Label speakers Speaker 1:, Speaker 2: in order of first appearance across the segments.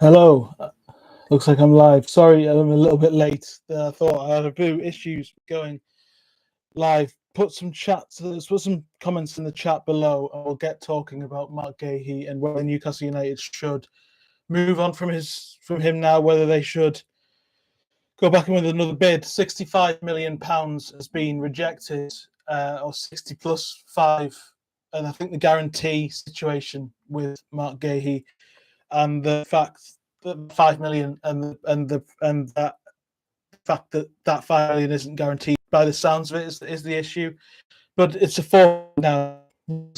Speaker 1: Hello. Looks like I'm live. Sorry, I'm a little bit late. I thought I had a few issues going live. Put some comments in the chat below, and we'll get talking about Marc Guehi and whether Newcastle United should move on from him now. Whether they should go back in with another bid. £65 million has been rejected, or 60 plus 5, and I think the guarantee situation with Marc Guehi and the fact that 5 million and that fact that 5 million isn't guaranteed by the sounds of it is the issue. But it's a forward now.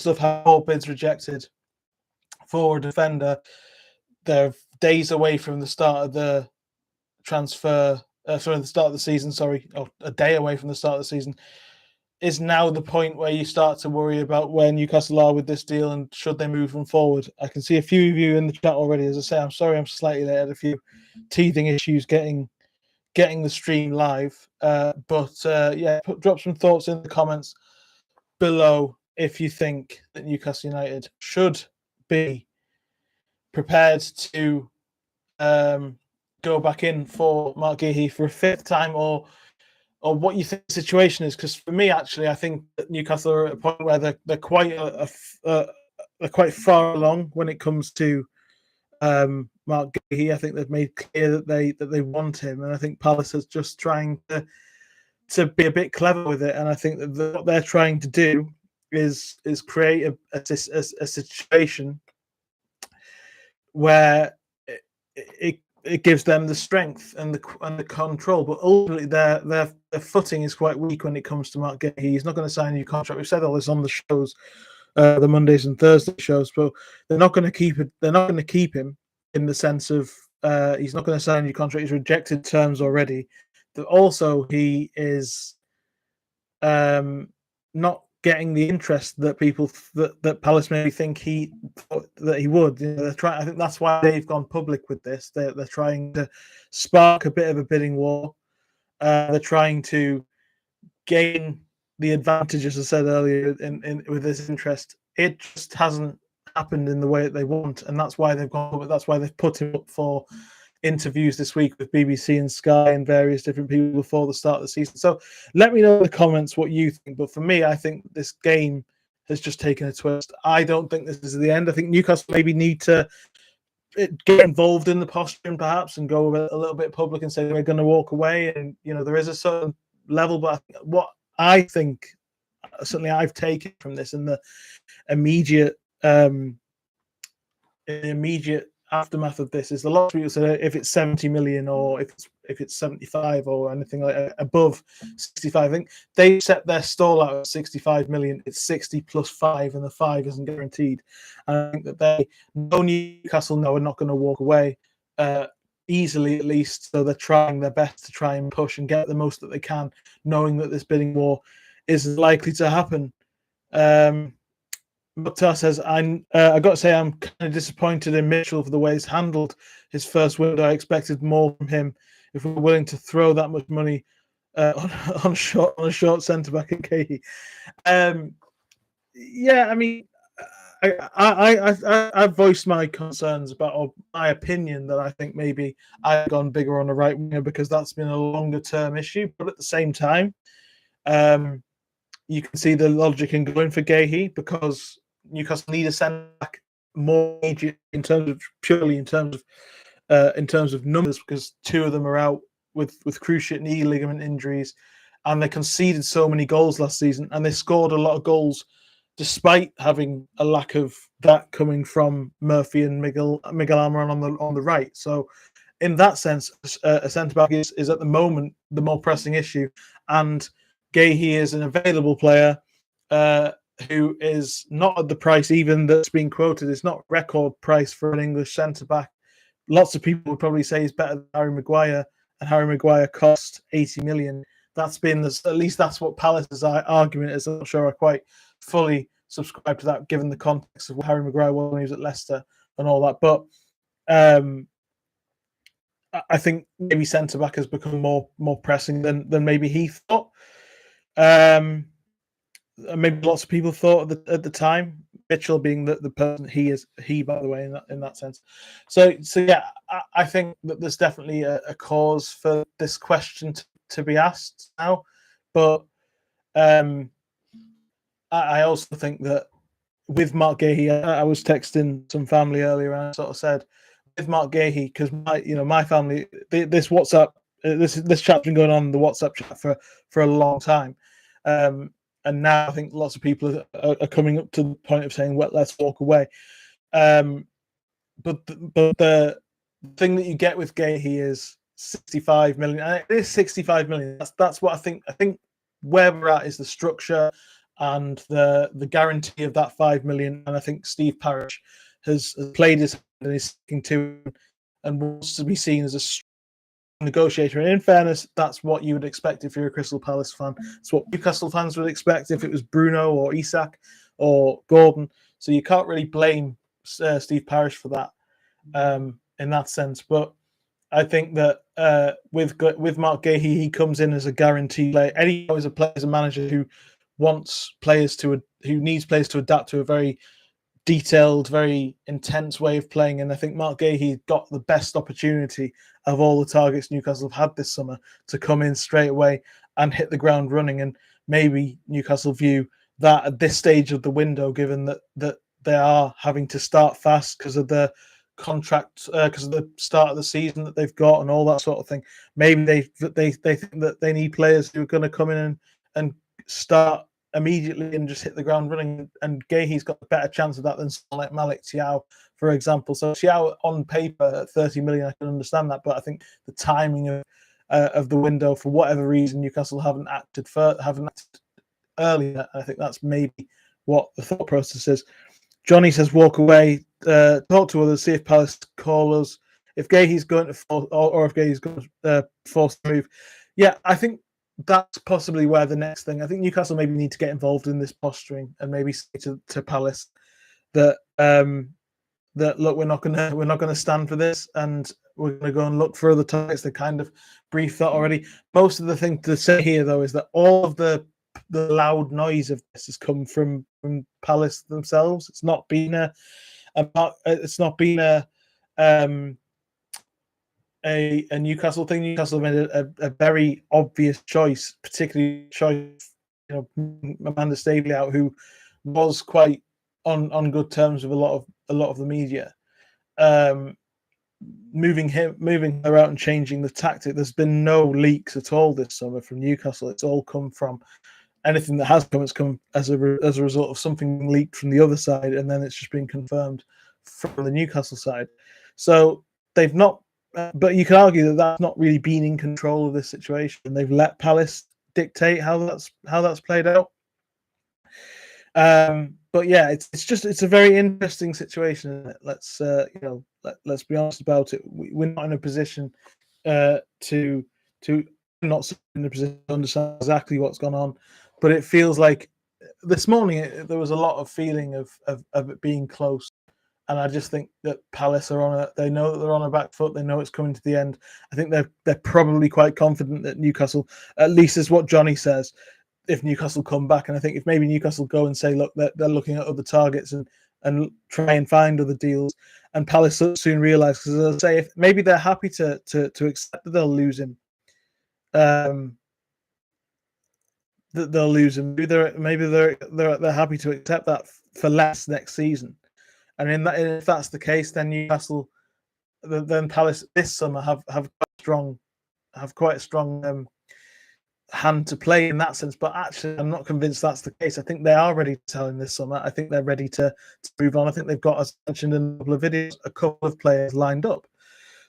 Speaker 1: Of how 4 bids rejected for a defender. They're days away from the start of the transfer. The start of the season. Sorry, or a day away from the start of the season. Is now the point where you start to worry about where Newcastle are with this deal and should they move them forward. I can see a few of you in the chat already. As I say, I'm sorry I'm slightly late. I had a few teething issues getting the stream live. Drop some thoughts in the comments below if you think that Newcastle United should be prepared to go back in for Marc Guehi for a 5th time, or what you think the situation is. Because for me, actually, I think that Newcastle are at a point where they're quite they're quite far along when it comes to Marc Guehi. I think they've made clear that they want him, and I think Palace is just trying to be a bit clever with it. And I think that what they're trying to do is create a situation where it gives them the strength and the control, but ultimately their footing is quite weak when it comes to Marc Guehi. He's not going to sign a new contract. We've said all this on the shows, the Mondays and Thursday shows, but they're not going to keep it. They're not going to keep him in the sense of he's not going to sign a new contract. He's rejected terms already. But also, he is not getting the interest that people that Palace maybe think that he would. They're trying. I think that's why they've gone public with this. They're trying to spark a bit of a bidding war. They're trying to gain the advantage, as I said earlier, in with this interest. It just hasn't happened in the way that they want, and that's why they've gone. That's why they've put him up for interviews this week with BBC and Sky and various different people before the start of the season. So let me know in the comments what you think. But for me, I think this game has just taken a twist. I don't think this is the end. I think Newcastle maybe need to get involved in the posturing perhaps and go a little bit public and say we're going to walk away. And there is a certain level, but what I think certainly I've taken from this in the immediate aftermath of this is a lot of people say if it's 70 million or if it's 75 or anything like above 65. I think they set their stall out at 65 million. It's 60 plus 5, and the 5 isn't guaranteed. And I think that they know Newcastle know are not going to walk away easily, at least. So they're trying their best to try and push and get the most that they can, knowing that this bidding war is likely to happen. Mukhtar says, I got to say, I'm kind of disappointed in Mitchell for the way he's handled his first window. I expected more from him if we were willing to throw that much money on a short centre back in Guehi. Yeah, I mean, I voiced my concerns about, or my opinion that I think maybe I've gone bigger on the right winger because that's been a longer term issue. But at the same time, you can see the logic in going for Guehi because Newcastle need a centre back more immediate in terms of numbers, because 2 of them are out with cruciate knee ligament injuries, and they conceded so many goals last season, and they scored a lot of goals despite having a lack of that coming from Murphy and Miguel Almiron on the right. So in that sense, a centre back is at the moment the more pressing issue, and Guehi is an available player who is not at the price even that's being quoted. It's not record price for an English centre back. Lots of people would probably say he's better than Harry Maguire, and Harry Maguire cost 80 million. That's been at least that's what Palace's argument is. I'm not sure I quite fully subscribe to that, given the context of what Harry Maguire was when he was at Leicester and all that. But I think maybe centre back has become more pressing than maybe he thought. Maybe lots of people thought at the time. Mitchell being the person he by the way in that sense. So yeah, I think that there's definitely a cause for this question to be asked now, but I also think that with Marc Guehi, I was texting some family earlier, and I sort of said with Marc Guehi, because my family, this WhatsApp, this chat's been going on in the WhatsApp chat for a long time, and now I think lots of people are coming up to the point of saying, "Well, let's walk away." But the thing that you get with Guehi is 65 million, and it is 65 million. That's what I think. I think where we're at is the structure and the guarantee of that 5 million. And I think Steve Parish has played his hand and is sticking to and wants to be seen as a strong negotiator. And in fairness, that's what you would expect if you're a Crystal Palace fan. It's what Newcastle fans would expect if it was Bruno or Isak or Gordon. So you can't really blame Steve Parish for that in that sense. But I think that with Marc Guehi, he comes in as a guarantee player. Eddie is a player, as a manager who wants players who needs players to adapt to a very detailed, very intense way of playing. And I think Marc Guehi got the best opportunity of all the targets Newcastle have had this summer to come in straight away and hit the ground running. And maybe Newcastle view that at this stage of the window, given that they are having to start fast because of the contract, because of the start of the season that they've got and all that sort of thing. Maybe they think that they need players who are going to come in and start immediately and just hit the ground running. And Guehi's got a better chance of that than someone like Malik Thiaw, for example. So Thiaw on paper at 30 million, I can understand that, but I think the timing of the window, for whatever reason, Newcastle haven't acted earlier. I think that's maybe what the thought process is. Johnny says, walk away, talk to others, see if Palace call us. If Guehi's going to force, or if Guehi's going to force the move. Yeah, I think that's possibly where the next thing. I think Newcastle maybe need to get involved in this posturing and maybe say to Palace that that look, we're not gonna stand for this, and we're gonna go and look for other targets. They kind of briefed that already. Most of the thing to say here, though, is that all of the loud noise of this has come from Palace themselves. It's not been a Newcastle thing. Newcastle made a very obvious choice, particularly Amanda Staveley out, who was quite on good terms with a lot of the media. Moving her out and changing the tactic. There's been no leaks at all this summer from Newcastle. It's all come from anything that has come. It's come as a result of something leaked from the other side, and then it's just been confirmed from the Newcastle side. So they've not. But you can argue that that's not really been in control of this situation. They've let Palace dictate how that's played out. But yeah, it's a very interesting situation. Let's let's be honest about it. We're not in a position to not in a position to understand exactly what's gone on, but it feels like this morning there was a lot of feeling of it being close. And I just think that Palace they know that they're on a back foot. They know it's coming to the end. I think they're probably quite confident that Newcastle, at least is what Johnny says, if Newcastle come back. And I think if maybe Newcastle go and say, look, they're looking at other targets and try and find other deals, and Palace soon realise, because as I say, if maybe they're happy to accept that they'll lose him, that they'll lose him. Maybe they're happy to accept that for less next season. And if that's the case, then Newcastle, then Palace this summer have quite a strong hand to play in that sense. But actually, I'm not convinced that's the case. I think they are ready to sell in this summer. I think they're ready to move on. I think they've got, as mentioned in a couple of videos, a couple of players lined up.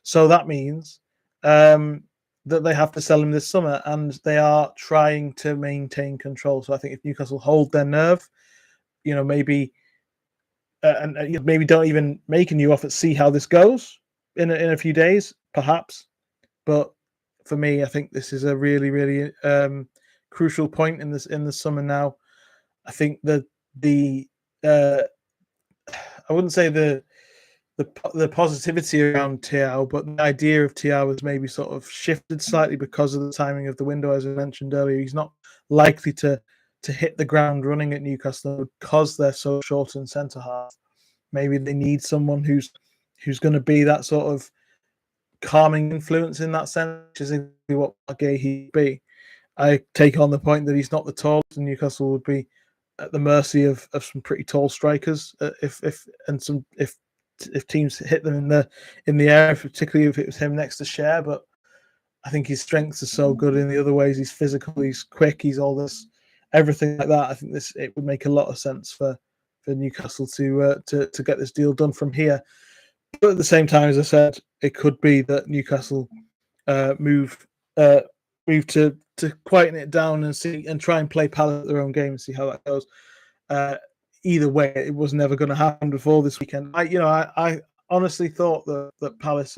Speaker 1: So that means that they have to sell him this summer, and they are trying to maintain control. So I think if Newcastle hold their nerve, maybe. And maybe don't even make a new offer. See how this goes in a few days, perhaps. But for me, I think this is a really, really crucial point in the summer now. I think that I wouldn't say the positivity around Thiaw, but the idea of Thiaw has maybe sort of shifted slightly because of the timing of the window, as I mentioned earlier. He's not likely to hit the ground running at Newcastle because they're so short in centre half. Maybe they need someone who's going to be that sort of calming influence in that sense, which is exactly what Marc Guehi would be. I take on the point that he's not the tallest, and Newcastle would be at the mercy of some pretty tall strikers if teams hit them in the air, particularly if it was him next to Cher. But I think his strengths are so good in the other ways. He's physical, he's quick, he's all this, everything like that. I think it would make a lot of sense for Newcastle to get this deal done from here. But at the same time, as I said, it could be that Newcastle move to quieten it down and try and play Palace at their own game and see how that goes. Either way, it was never going to happen before this weekend. I honestly thought that Palace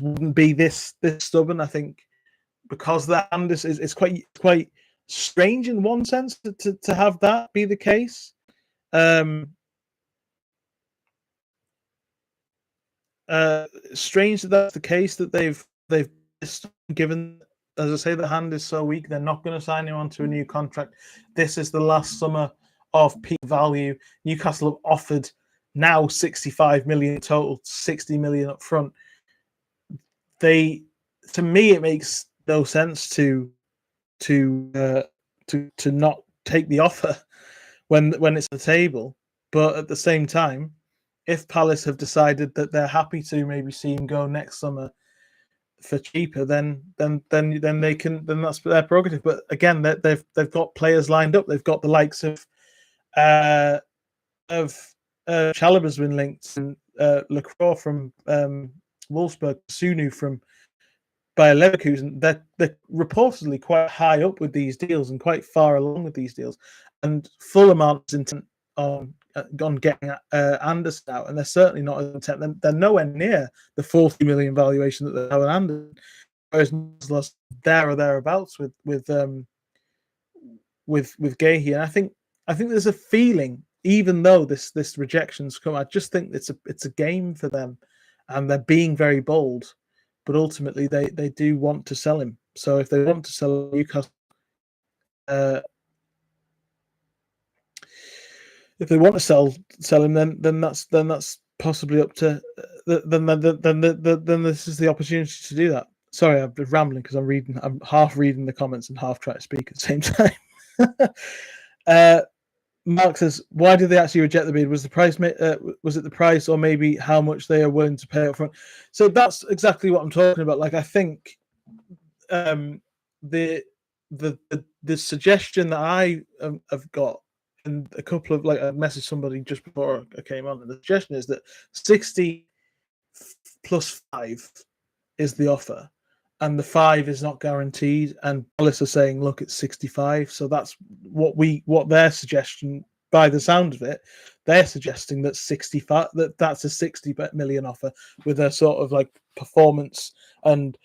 Speaker 1: wouldn't be this stubborn. I think because the hand is quite strange in one sense to have that be the case. Strange that that's the case, that they've given, as I say, the hand is so weak, they're not going to sign him onto a new contract. This is the last summer of peak value. Newcastle have offered now 65 million total, 60 million up front. To me, it makes no sense to not take the offer when it's on the table. But at the same time, if Palace have decided that they're happy to maybe see him go next summer for cheaper, then they can. Then that's their prerogative. But again, they've got players lined up. They've got the likes of Chalobah's been linked, and Lacroix from Wolfsburg, Sunu from Bayer Leverkusen. They're reportedly quite high up with these deals and quite far along with these deals. And Fulham aren't intent on getting Anderson out, and they're certainly not intent. They're nowhere near the 40 million valuation that they have on Anderson, whereas lost there or thereabouts with Guehi. And I think there's a feeling, even though this rejection's come, I just think it's a game for them, and they're being very bold. But ultimately, they do want to sell him. So if they want to sell Newcastle, if they want to sell him, then that's possibly up to then this is the opportunity to do that. Sorry, I've been rambling because I'm half reading the comments and half trying to speak at the same time. Mark says, why did they actually reject the bid? Was it the price, or maybe how much they are willing to pay up front? So that's exactly what I'm talking about. Like, I think the suggestion that I have got, and a couple of, like, I messaged somebody just before I came on, and the suggestion is that 60 plus 5 is the offer, and the 5 is not guaranteed. And Palace are saying, look, it's 65. So that's what their suggestion, by the sound of it, they're suggesting that 65, that's a 60 million offer with a sort of like performance and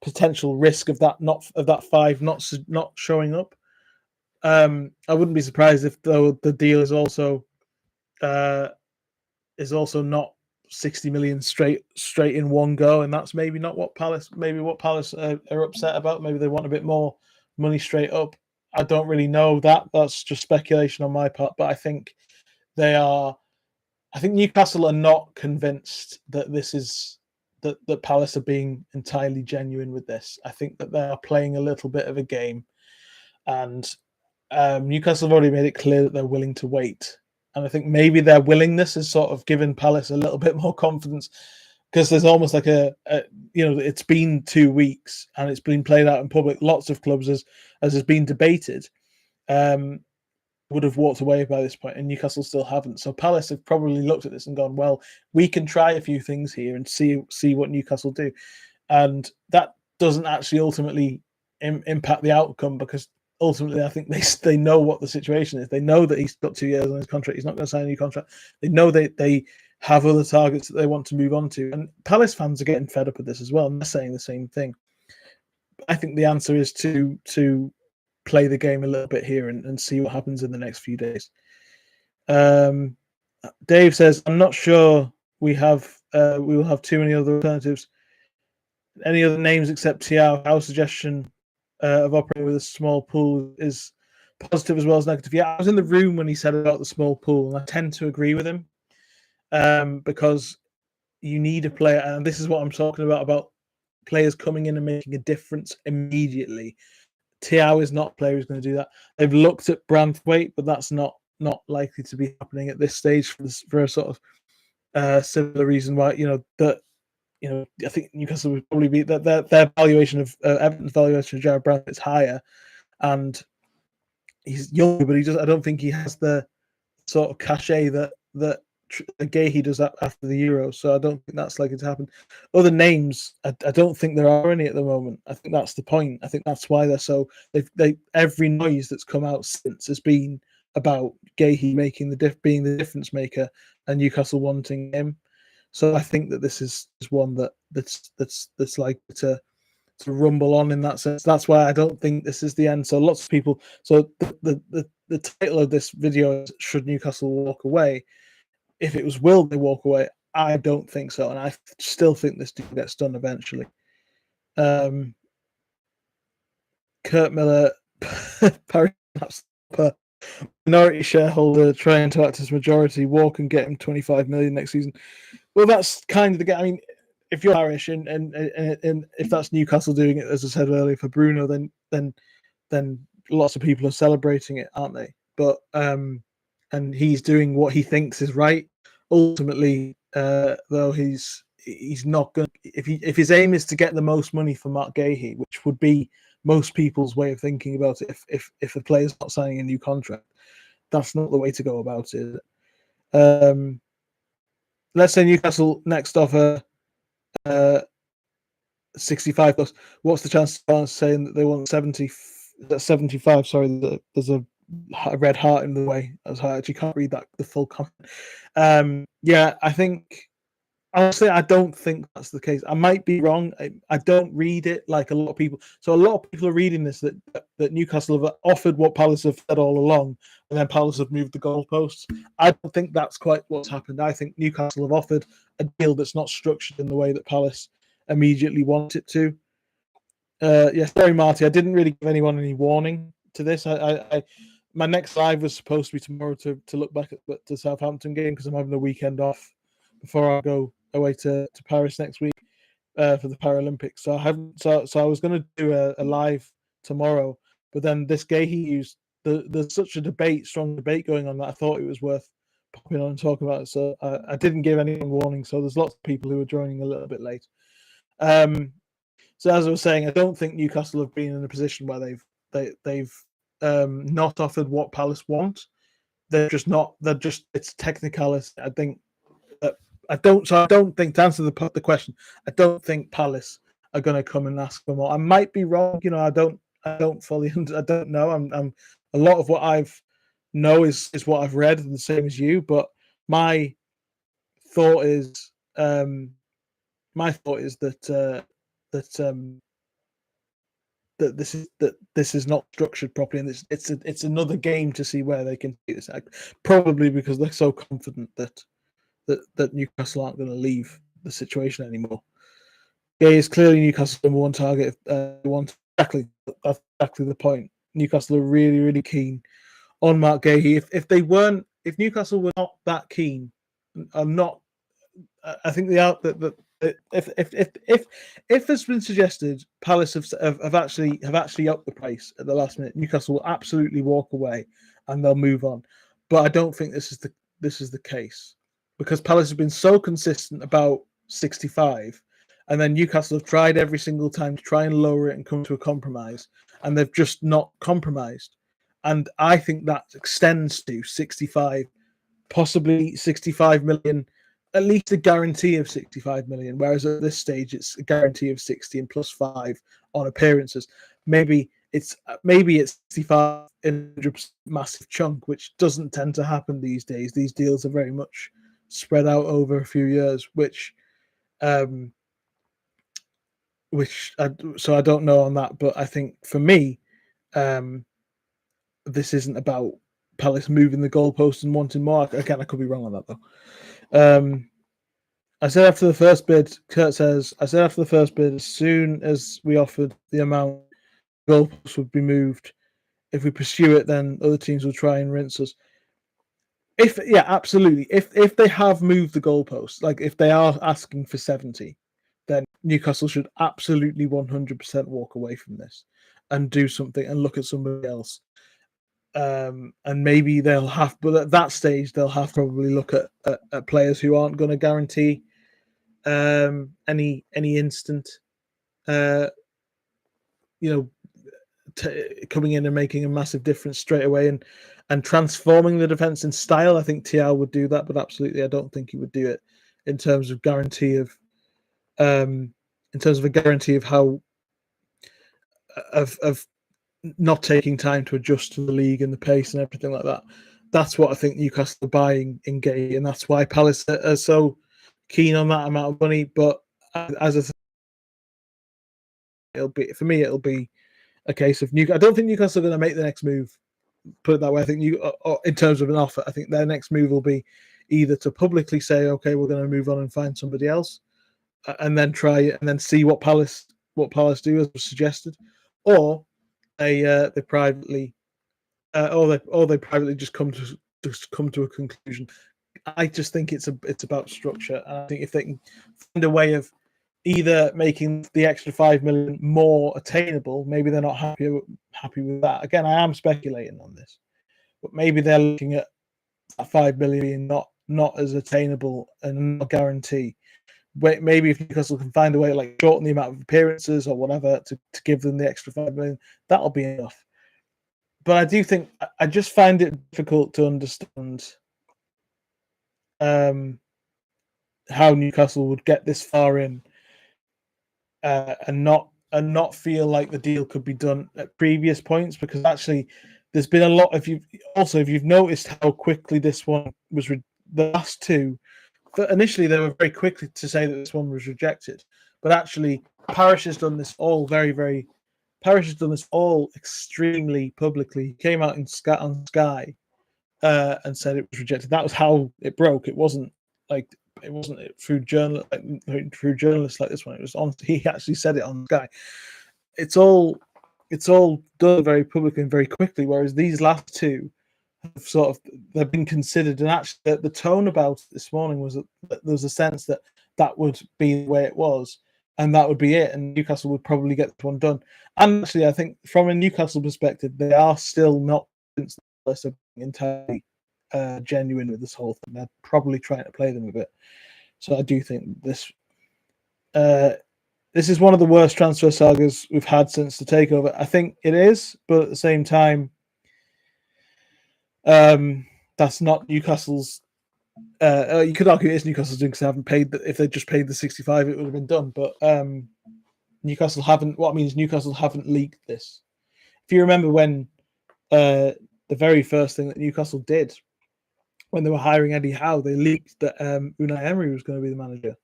Speaker 1: potential risk of that 5 not showing up. I wouldn't be surprised if, though, the deal is also not 60 million straight in one go, and that's maybe not what Palace are upset about. Maybe they want a bit more money straight up. I don't really know that. That's just speculation on my part, but I think Newcastle are not convinced that this is that Palace are being entirely genuine with this. I think that they are playing a little bit of a game, and Newcastle have already made it clear that they're willing to wait. And I think maybe their willingness has sort of given Palace a little bit more confidence, because there's almost like it's been 2 weeks and it's been played out in public. Lots of clubs, as has been debated, would have walked away by this point, and Newcastle still haven't. So Palace have probably looked at this and gone, well, we can try a few things here and see what Newcastle do. And that doesn't actually ultimately impact the outcome, because ultimately, I think they know what the situation is. They know that he's got 2 years on his contract. He's not going to sign a new contract. They know they have other targets that they want to move on to. And Palace fans are getting fed up with this as well, and they're saying the same thing. I think the answer is to play the game a little bit here and see what happens in the next few days. Dave says, I'm not sure we will have too many other alternatives. Any other names except Thiago? Our suggestion of operating with a small pool is positive as well as negative. Yeah, I was in the room when he said about the small pool, and I tend to agree with him because you need a player, and this is what I'm talking about players coming in and making a difference immediately. Thiaw is not a player who's going to do that. They've looked at Branthwaite, but that's not likely to be happening at this stage for a sort of similar reason why I think Newcastle would probably be that their valuation of Everton's valuation of Jared Branthwaite is higher, and he's younger, but I don't think he has the sort of cachet that Guehi does after the Euro, so I don't think that's likely to happen. Other names, I don't think there are any at the moment. I think that's the point. I think that's why they're so. They every noise that's come out since has been about Guehi making being the difference maker, and Newcastle wanting him. So I think that this is one that's likely to rumble on in that sense. That's why I don't think this is the end. So lots of people. So the title of this video is "Should Newcastle walk away?" If it was will they walk away, I don't think so, and I still think this deal gets done eventually. Kurt Miller, minority shareholder trying to act as majority, walk and get him 25 million next season. Well, that's kind of the. I mean, if you're Parish and if that's Newcastle doing it, as I said earlier for Bruno, then lots of people are celebrating it, aren't they? But and he's doing what he thinks is right. Ultimately, though, he's not going. If his aim is to get the most money for Marc Guehi, which would be most people's way of thinking about it, if a player's not signing a new contract, that's not the way to go about it. Let's say Newcastle next offer 65 plus. What's the chance of saying that they want 75? Sorry, there's a red heart in the way. I actually can't read the full comment. Yeah, I think honestly, I don't think that's the case. I might be wrong. I don't read it like a lot of people. So a lot of people are reading this that Newcastle have offered what Palace have said all along, and then Palace have moved the goalposts. I don't think that's quite what's happened. I think Newcastle have offered a deal that's not structured in the way that Palace immediately want it to. Yeah, sorry, Marty. I didn't really give anyone any warning to this. My next live was supposed to be tomorrow to look back at the Southampton game because I'm having the weekend off before I go away to Paris next week for the Paralympics. So I haven't. So I was going to do a live tomorrow, but then this Guehi used there's such a strong debate going on that I thought it was worth popping on and talking about it. So I didn't give anyone warning. So there's lots of people who are joining a little bit late. So as I was saying, I don't think Newcastle have been in a position where they've not offered what Palace want. They're just not. They're just. It's technicality. I think. I don't think, to answer the question, I don't think Palace are going to come and ask for more. I might be wrong. I don't fully. I don't know. I'm a lot of what I've know is what I've read, and the same as you. But my thought is that this is not structured properly, and it's another game to see where they can do this. Probably because they're so confident that Newcastle aren't going to leave the situation anymore. Guehi is clearly Newcastle's number one target. That's exactly the point. Newcastle are really, really keen on Marc Guehi. If Newcastle were not that keen, I think if it's been suggested, Palace have actually upped the price at the last minute, Newcastle will absolutely walk away and they'll move on. But I don't think this is the case because Palace have been so consistent about 65, and then Newcastle have tried every single time to try and lower it and come to a compromise, and they've just not compromised. And I think that extends to 65, possibly 65 million. At least a guarantee of 65 million, whereas at this stage it's a guarantee of 60 and plus 5 on appearances. Maybe it's 65 in a massive chunk, which doesn't tend to happen these days. These deals are very much spread out over a few years, so I don't know on that, but I think for me, this isn't about Palace moving the goalposts and wanting more. Again, I could be wrong on that though. I said after the first bid, Kurt says, I said after the first bid, as soon as we offered the amount goalposts would be moved. If we pursue it, then other teams will try and rinse us. Absolutely. If they have moved the goalposts, like if they are asking for 70, then Newcastle should absolutely 100% walk away from this and do something and look at somebody else. And maybe they'll have, but at that stage, they'll have to probably look at players who aren't going to guarantee any instant, coming in and making a massive difference straight away and transforming the defense in style. I think Thiaw would do that, but absolutely, I don't think he would do it in terms of guarantee of, a guarantee of how of not taking time to adjust to the league and the pace and everything like that. That's what I think Newcastle are buying in Guehi, and that's why Palace are so keen on that amount of money. But as I said, it'll be a case of I don't think Newcastle are going to make the next move. Put it that way. I think in terms of an offer, I think their next move will be either to publicly say, "Okay, we're going to move on and find somebody else," and then try and then see what Palace do as was suggested, or they privately, or they privately just come to a conclusion. I just think it's about structure, and I think if they can find a way of either making the extra 5 million more attainable, maybe they're not happy with that. Again, I am speculating on this, but maybe they're looking at that 5 million being not as attainable and not guarantee. Maybe if Newcastle can find a way, like shorten the amount of appearances or whatever, to give them the extra 5 million, that'll be enough. But I do think I just find it difficult to understand how Newcastle would get this far in and not feel like the deal could be done at previous points, because actually there's been a lot. If you've noticed how quickly this one was, the last two, but initially they were very quickly to say that this one was rejected, but actually Parish has done this all extremely publicly. He came out on Sky and said it was rejected. That was how it broke. It wasn't through journalists like this one. It was on. He actually said it on Sky. It's all done very publicly and very quickly. Whereas these last two have they've been considered, and actually the tone about it this morning was that there was a sense that would be the way it was, and that would be it, and Newcastle would probably get this one done. And actually, I think from a Newcastle perspective, they are still not entirely genuine with this whole thing. They're probably trying to play them a bit. So I do think this is one of the worst transfer sagas we've had since the takeover. I think it is, but at the same time, that's not Newcastle's. You could argue it is Newcastle's doing because they haven't paid. If they just paid the 65, it would have been done. But Newcastle haven't. What means Newcastle haven't leaked this. If you remember when the very first thing that Newcastle did when they were hiring Eddie Howe, they leaked that Unai Emery was going to be the manager,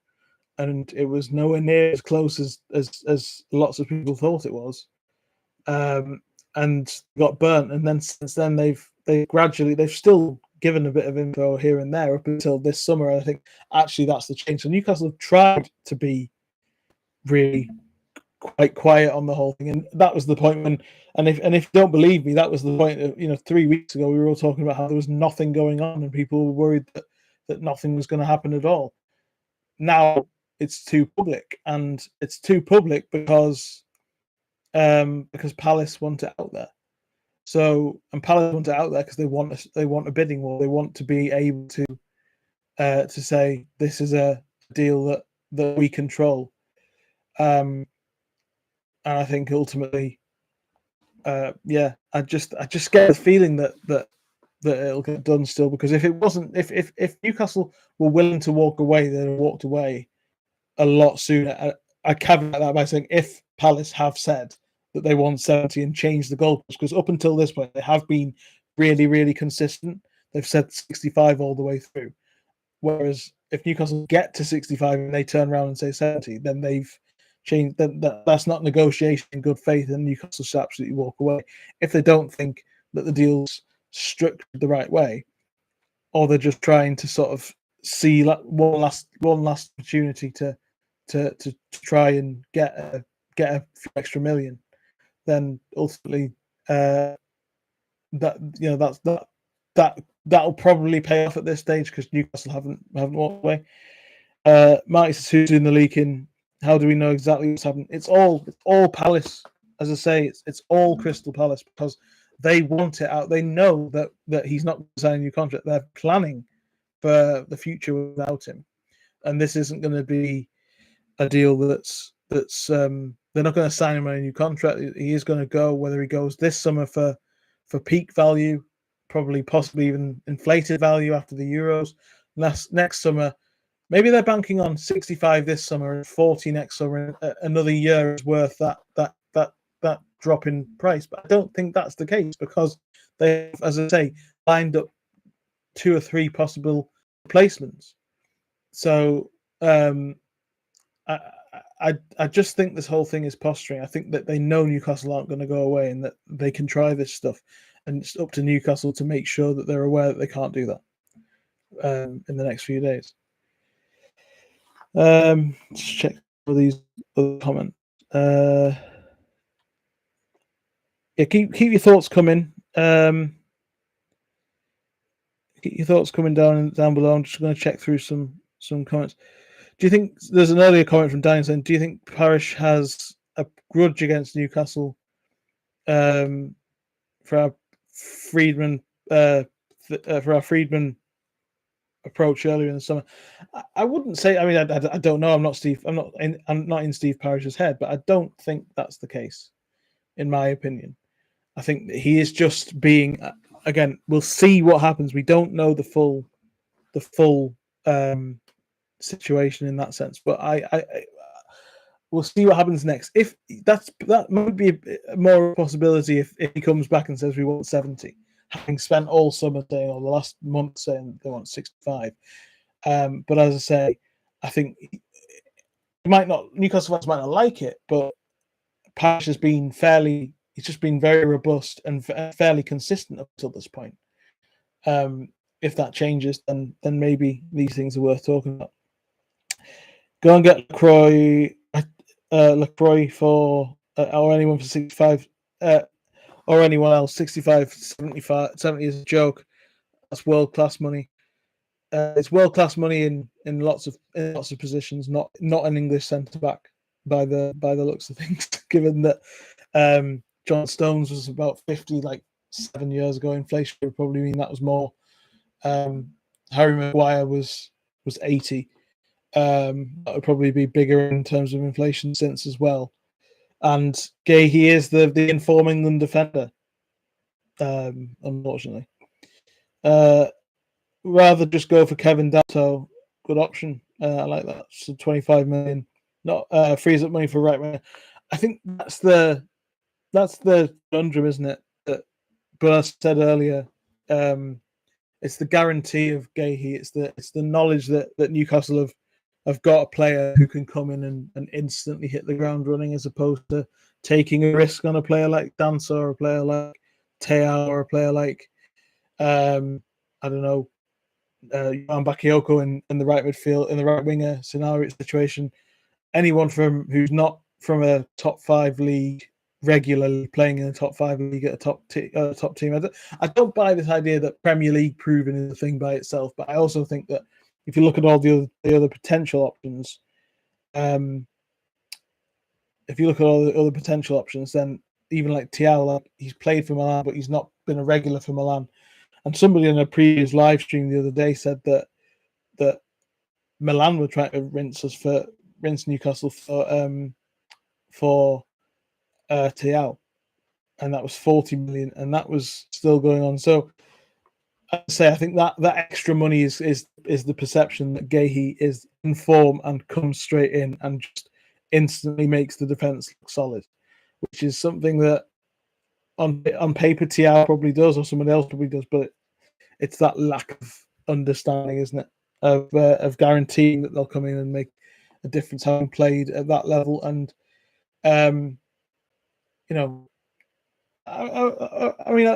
Speaker 1: and it was nowhere near as close as lots of people thought it was, and got burnt. And then since then, they've still given a bit of info here and there up until this summer. I think actually that's the change. So Newcastle have tried to be really quite quiet on the whole thing, and that was the point when. And if you don't believe me, that was the point of 3 weeks ago we were all talking about how there was nothing going on and people were worried that nothing was going to happen at all. Now it's too public, and it's too public because Palace want it out there. And Palace want it out there because they want a bidding war. They want to be able to say this is a deal that we control. And I think ultimately, I just get the feeling that it'll get done still, because if it wasn't, if Newcastle were willing to walk away, they'd have walked away a lot sooner. I caveat that by saying if Palace have said that they want 70 and change the goalposts, because up until this point they have been really, really consistent. They've said 65 all the way through. Whereas if Newcastle get to 65 and they turn around and say 70, then they've changed. That's not negotiation in good faith, and Newcastle should absolutely walk away. If they don't think that the deal's structured the right way, or they're just trying to sort of see one last opportunity to try and get a few extra million, then ultimately that'll probably pay off at this stage because Newcastle haven't walked away. Marty says, who's doing the leaking? How do we know exactly what's happening? It's all Palace. As I say, it's all Crystal Palace because they want it out. They know that he's not signing a new contract. They're planning for the future without him, and this isn't going to be a deal that's they're not going to sign him on a new contract. He is going to go, whether he goes this summer for peak value, probably possibly even inflated value after the Euros. Next summer, maybe they're banking on 65 this summer and 40 next summer. Another year is worth that drop in price. But I don't think that's the case because they, as I say, lined up 2 or 3 possible replacements. So I just think this whole thing is posturing. I think that they know Newcastle aren't going to go away and that they can try this stuff. And it's up to Newcastle to make sure that they're aware that they can't do that in the next few days. Let's check for these other comments. Yeah, keep your thoughts coming. Keep your thoughts coming down below. I'm just going to check through some comments. Do you think there's an earlier comment from Daniel saying, do you think Parish has a grudge against Newcastle for our Friedman approach earlier in the summer? I wouldn't say. I mean, I don't know. I'm not Steve. I'm not in Steve Parish's head, but I don't think that's the case, in my opinion. I think that he is just being. Again, we'll see what happens. We don't know the full situation in that sense, but I we'll see what happens next. If that might be more a possibility if he comes back and says we want 70, having spent all summer saying or the last month saying they want 65. But as I say, I think Newcastle fans might not like it, but Parish has been he's just been very robust and fairly consistent up until this point. If that changes, then maybe these things are worth talking about. Go and get LaCroix for or anyone for 65, or anyone else 65, 75, 70 is a joke. That's world class money. It's world class money in lots of positions, not an English centre back by the looks of things. Given that John Stones was about 50 like 7 years ago, inflation would probably mean that was more. Harry Maguire was 80. That would probably be bigger in terms of inflation since as well. And Guehi is the informed England defender, unfortunately. Rather just go for Kevin Danto. Good option. I like that. So 25 million. Not frees up money for right winger. I think that's the conundrum, isn't it? That Burst said earlier. It's the guarantee of Guehi. It's the knowledge that Newcastle have got a player who can come in and instantly hit the ground running, as opposed to taking a risk on a player like Danso or a player like Teao or a player like I don't know, Johan Bakayoko in the right midfield, in the right winger scenario situation. Anyone who's not from a top 5 league regularly playing in a top 5 league at a top team. I don't buy this idea that Premier League proven is a thing by itself, but I also think that if you look at all the other potential options, then even like Teao, he's played for Milan, but he's not been a regular for Milan. And somebody in a previous live stream the other day said that Milan were trying to rinse Newcastle for Teao, and that was 40 million, and that was still going on. So I think that extra money is the perception that Guehi is in form and comes straight in and just instantly makes the defense look solid, which is something that on paper Teao probably does, or someone else probably does, but it's that lack of understanding, isn't it, of guaranteeing that they'll come in and make a difference, having played at that level. And I mean,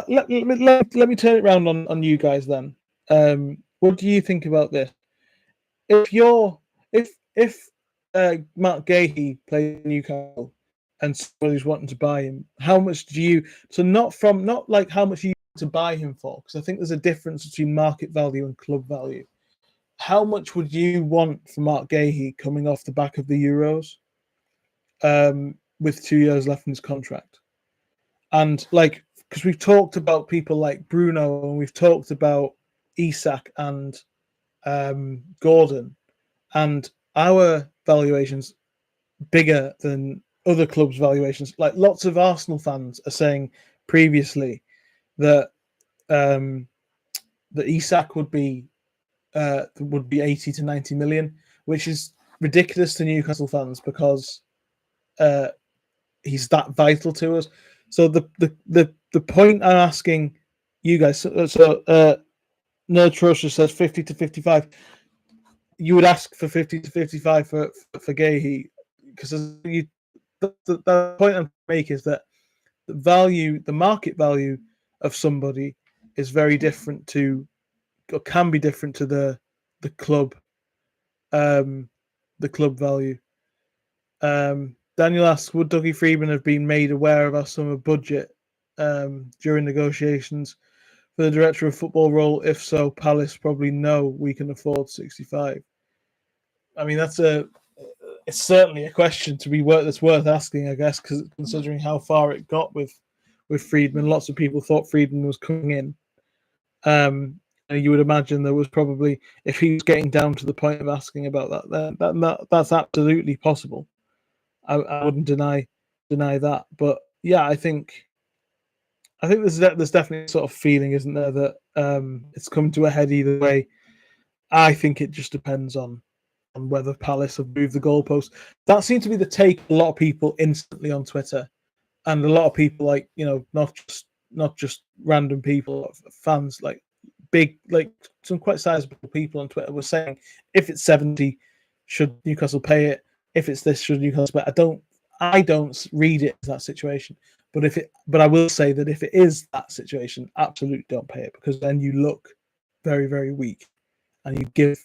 Speaker 1: let me turn it around on you guys then. What do you think about this? If Marc Guehi played Newcastle, and somebody's wanting to buy him, how much do you? So not like how much you to buy him for, because I think there's a difference between market value and club value. How much would you want for Marc Guehi coming off the back of the Euros, with 2 years left in his contract? And like, because we've talked about people like Bruno and we've talked about Isak and Gordon, and our valuations bigger than other clubs' valuations. Like lots of Arsenal fans are saying previously that that Isak would be 80 to 90 million, which is ridiculous to Newcastle fans because he's that vital to us. So the point I'm asking you guys, Nerdtrosha says 50 to 55. You would ask for 50 to 55 for Guehi, because the point I'm make is that the market value of somebody is very different to, or can be different to the club, the club value. Daniel asks, would Dougie Freedman have been made aware of our summer budget during negotiations for the director of football role? If so, Palace probably know we can afford 65. I mean, it's certainly a question that's worth asking, I guess, because considering how far it got with Freedman, lots of people thought Freedman was coming in. And you would imagine there was probably, if he was getting down to the point of asking about that's absolutely possible. I wouldn't deny that, but yeah, I think there's definitely a sort of feeling, isn't there, that it's come to a head either way. I think it just depends on whether Palace have moved the goalpost. That seemed to be the take of a lot of people instantly on Twitter, and a lot of people, like, not just random people, fans, like big, like some quite sizable people on Twitter were saying, if it's 70, should Newcastle pay it? If it's this, should Newcastle pay it? I don't read it as that situation. But I will say that if it is that situation, absolutely don't pay it, because then you look very, very weak, and you give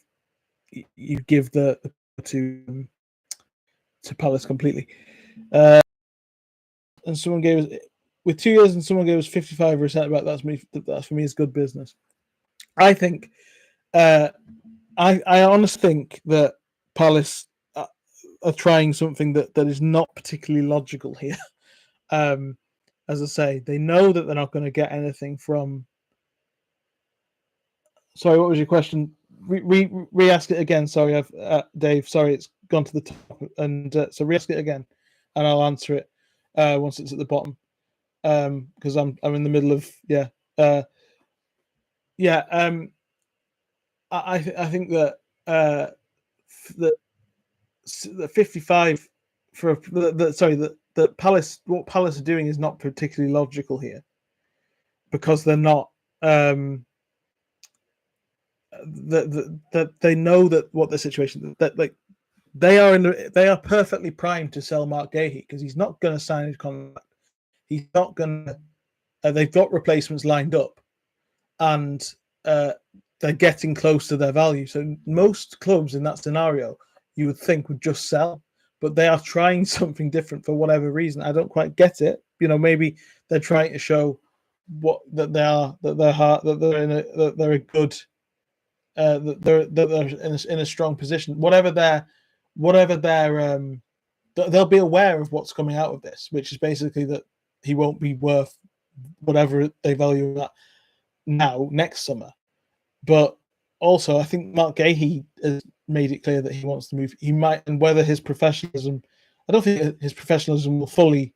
Speaker 1: the to Palace completely. And someone gave us, with 2 years, and someone gave us 55 for a centre back. That's for me is good business. I think. I honestly think that Palace are trying something that is not particularly logical here. As I say, they know that they're not going to get anything from. Sorry, what was your question? Re-ask it again. Sorry, Dave. Sorry, it's gone to the top, and so re-ask it again, and I'll answer it once it's at the bottom. Because I'm in the middle of I think that the 55 for the Palace, what Palace are doing is not particularly logical here, because they're not that they know that what the situation, that like they are perfectly primed to sell Marc Guehi, because he's not going to sign his contract. He's not going to. They've got replacements lined up, and they're getting close to their value. So most clubs in that scenario, you would think, would just sell, but they are trying something different for whatever reason. I don't quite get it. Maybe they're trying to show that they're a good, that they're in a strong position. Whatever their they'll be aware of what's coming out of this, which is basically that he won't be worth whatever they value that now next summer. But also, I think Marc Guehi has made it clear that he wants to move. He might, and whether his professionalism, I don't think his professionalism will fully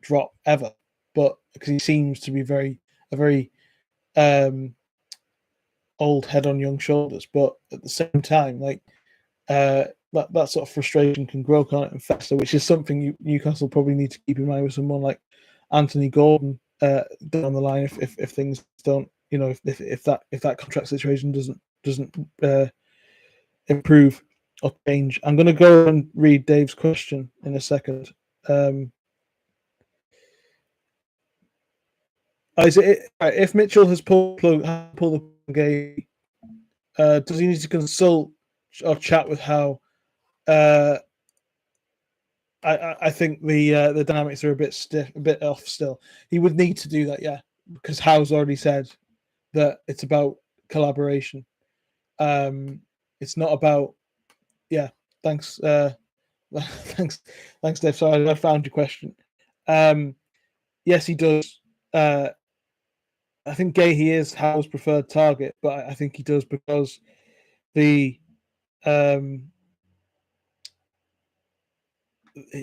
Speaker 1: drop ever, but because he seems to be a very old head on young shoulders. But at the same time, like that sort of frustration can grow, can't it, and fester, which is something Newcastle probably need to keep in mind with someone like Anthony Gordon down the line, if things don't, if that contract situation doesn't improve or change. I'm going to go and read Dave's question in a second. If Mitchell has pulled the plug, does he need to consult or chat with Howe? I think the dynamics are a bit stiff, a bit off still. He would need to do that, yeah, because Howe's already said that it's about collaboration. It's not about, yeah. Thanks, thanks, Dave. Sorry, I found your question. Yes, he does. I think Guehi is Howe's preferred target, but I think he does because the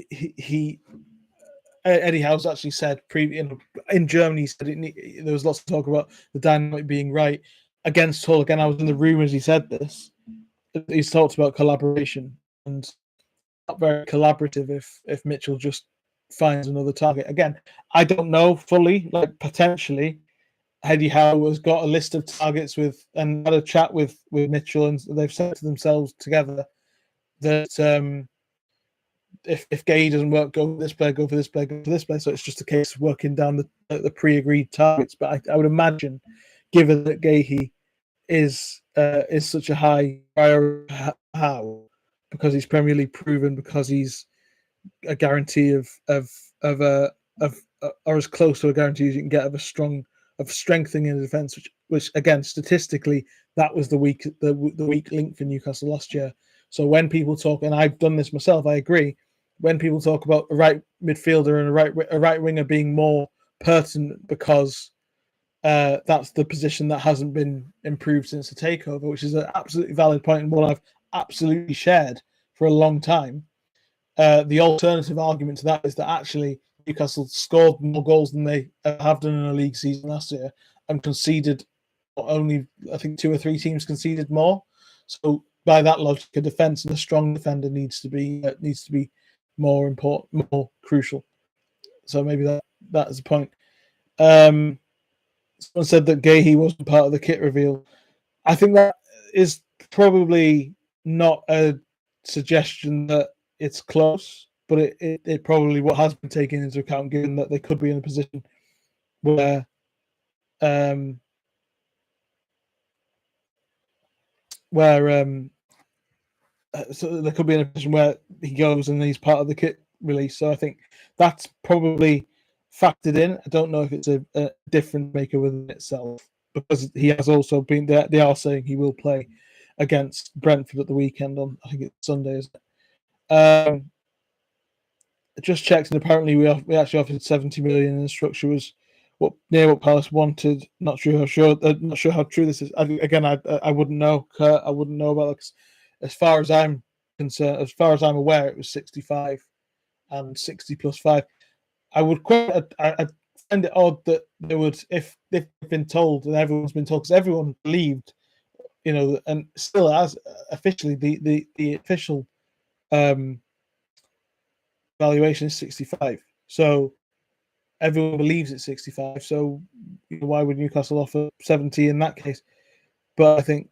Speaker 1: he Eddie Howe's actually said in Germany, he said there was lots of talk about the dynamic being right against Hull. Again, I was in the room as he said this. He's talked about collaboration and not very collaborative if Mitchell just finds another target. Again, I don't know fully. Like potentially, Eddie Howe has got a list of targets with and had a chat with Mitchell, and they've said to themselves together that if Guehi doesn't work, go for this player, go for this player, go for this player. So it's just a case of working down the pre-agreed targets. But I would imagine, given that Guehi is such a high priority, how because he's Premier League proven, because he's a guarantee of or as close to a guarantee as you can get of a strong of strengthening in the defence, which again statistically that was the weak link for Newcastle last year. So when people talk, and I've done this myself, I agree. When people talk about a right midfielder and a right winger being more pertinent because that's the position that hasn't been improved since the takeover, which is an absolutely valid point and one I've absolutely shared for a long time. The alternative argument to that is that actually Newcastle scored more goals than they have done in a league season last year and conceded only, I think, 2 or 3 teams conceded more. So by that logic, a defence and a strong defender needs to be more important, more crucial. So maybe that is a point. Someone said that Guehi wasn't part of the kit reveal. I think that is probably not a suggestion that it's close, but it probably what has been taken into account, given that they could be in a position where so they could be in a position where he goes and he's part of the kit release. So I think that's probably factored in. I don't know if it's a difference maker within itself, because he has also been there. They are saying he will play against Brentford at the weekend on, I think it's Sunday, isn't it? Just checked, and apparently we actually offered 70 million, and the structure was what Palace wanted. Not sure how true this is. I wouldn't know. Kurt, I wouldn't know about it. As far as I'm concerned, as far as I'm aware, it was 65 and 60 plus 5. I find it odd that they would, if they've been told, and everyone's been told, because everyone believed, and still as officially the official valuation is 65. So everyone believes it's 65. So why would Newcastle offer 70 in that case? But I think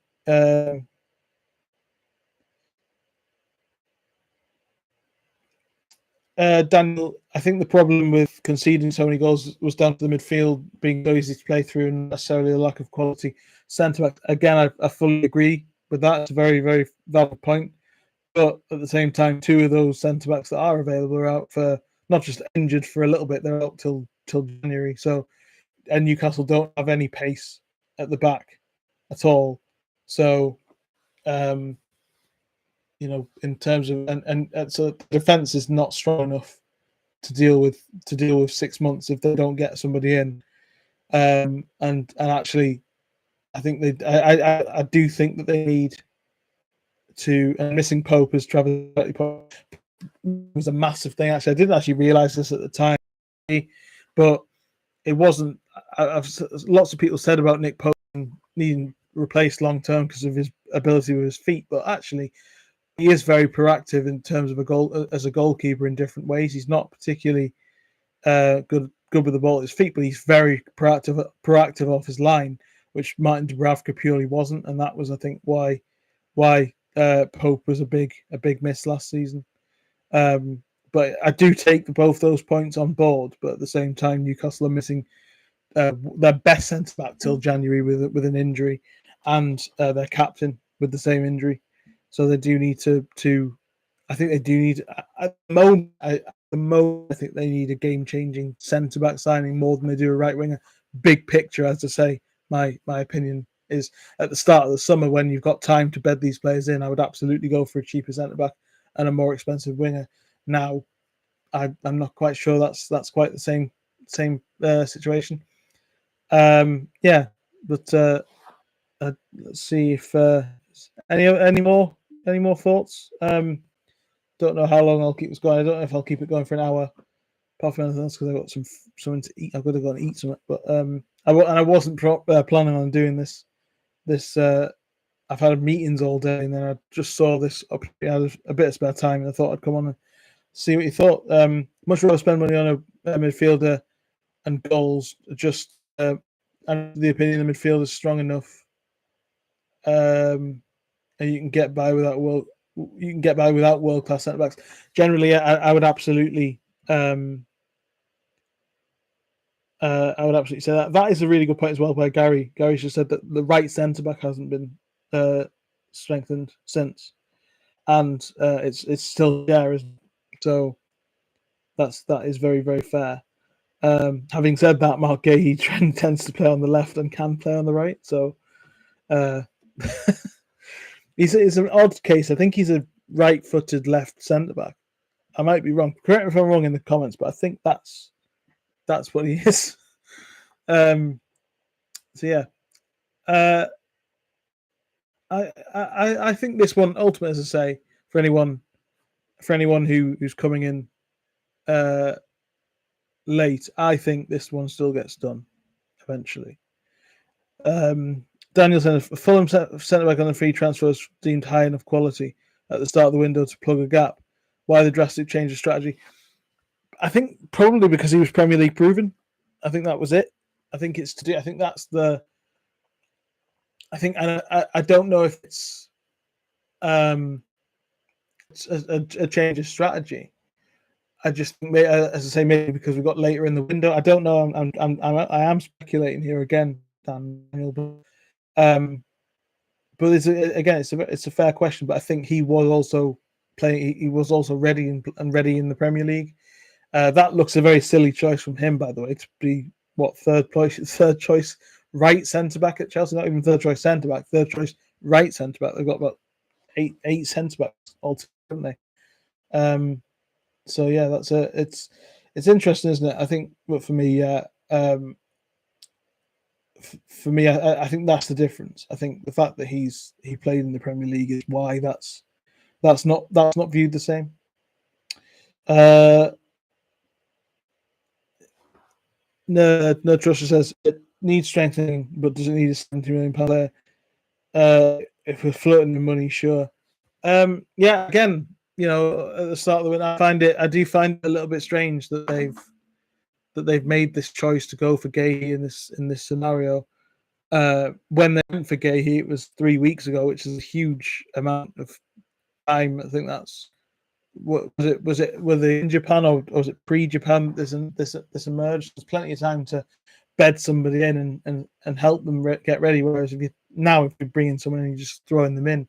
Speaker 1: Daniel, I think the problem with conceding so many goals was down to the midfield being so easy to play through and necessarily a lack of quality centre back. Again, I fully agree with that. It's a very, very valid point. But at the same time, 2 of those centre backs that are available are out for, not just injured for a little bit, they're out till January. So, and Newcastle don't have any pace at the back at all. So, in terms of and so the defense is not strong enough to deal with 6 months if they don't get somebody in. And actually, I think I do think that they need to. And missing Pope as Travis was a massive thing. Actually, I didn't actually realize this at the time, but it wasn't. Lots of people said about Nick Pope needing replaced long term because of his ability with his feet, but actually he is very proactive in terms of a goalkeeper in different ways. He's not particularly good with the ball at his feet, but he's very proactive off his line, which Martin Dubravka purely wasn't, and that was, I think, why Pope was a big miss last season. But I do take both those points on board, but at the same time, Newcastle are missing their best centre back till January with an injury, and their captain with the same injury. So they do need to I think they do need at the moment. I think they need a game-changing centre back signing more than they do a right winger. Big picture, as I say, my opinion is at the start of the summer when you've got time to bed these players in. I would absolutely go for a cheaper centre back and a more expensive winger. Now, I'm not quite sure that's quite the same situation. Yeah, but let's see if any more thoughts. Don't know how long I'll keep this going. I don't know if I'll keep it going for an hour. Apart from anything else, because I've got something to eat. I've got to go and eat something. But I wasn't planning on doing this. I've had meetings all day, and then I just saw this. I had a bit of spare time, and I thought I'd come on and see what you thought. Much rather spend money on a midfielder and goals. Just and the opinion the midfield is strong enough, and you can get by without world class centre backs. Generally, I would absolutely. I would absolutely say that is a really good point as well by Gary. Gary just said that the right centre back hasn't been strengthened since, and it's still there, isn't it? So that is very, very fair. Having said that, Marc Guehi tends to play on the left and can play on the right, so it's an odd case. I think he's a right-footed left centre back. I might be wrong. Correct me if I'm wrong in the comments, but I think that's what he is. So yeah, I think this one ultimately, as I say, for anyone who's coming in late, I think this one still gets done eventually. Daniel said, Fulham centre back on the free transfer was deemed high enough quality at the start of the window to plug a gap. Why the drastic change of strategy? I think probably because he was Premier League proven. I think that was it. I think it's to do. I think that's the. I think I don't know if it's a change of strategy. I just think, as I say, maybe because we got later in the window. I don't know. I am speculating here again, Daniel. But it's a fair question. But I think he was also playing. He was also ready and ready in the Premier League. That looks a very silly choice from him, by the way, to be third choice right centre back at Chelsea. Not even third choice centre back, third choice right centre back. They've got about eight centre backs altogether, haven't they? So yeah, it's interesting, isn't it? I think, but for me, I think that's the difference. I think the fact that he played in the Premier League is why that's not viewed the same. No, Trusher says it needs strengthening, but does it need a £70 million player? If we're floating the money, sure. Yeah, again, at the start of the winter, I do find it a little bit strange that they've made this choice to go for Guehi in this scenario. When they went for Guehi, it was 3 weeks ago, which is a huge amount of time. I think that's were they in Japan or was it pre-Japan? This emerged. There's plenty of time to bed somebody in and help them get ready. Whereas if you're bringing someone and you're just throwing them in,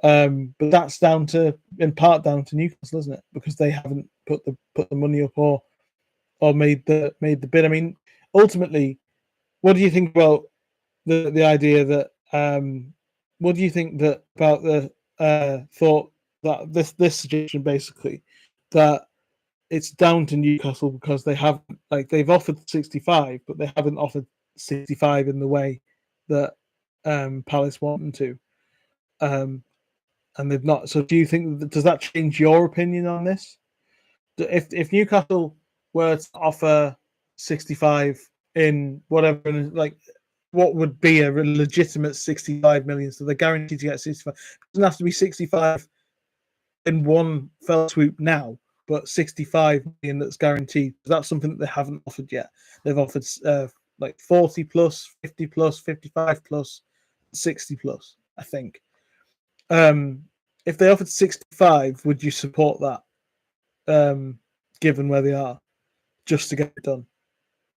Speaker 1: but that's in part down to Newcastle, isn't it? Because they haven't put the money up or made the bid. I mean, ultimately, what do you think about the idea that? What do you think about the thought that this suggestion basically that it's down to Newcastle because they've offered 65, but they haven't offered 65 in the way that Palace want them to, and they've not. So, do you think does that change your opinion on this? If Newcastle were to offer 65 in whatever, what would be a legitimate 65 million? So they're guaranteed to get 65. It doesn't have to be 65 in one fell swoop now, but 65 million that's guaranteed. That's something that they haven't offered yet. They've offered 40 plus, 50 plus, 55 plus, 60 plus, I think. If they offered 65, would you support that? Given where they are, just to get it done?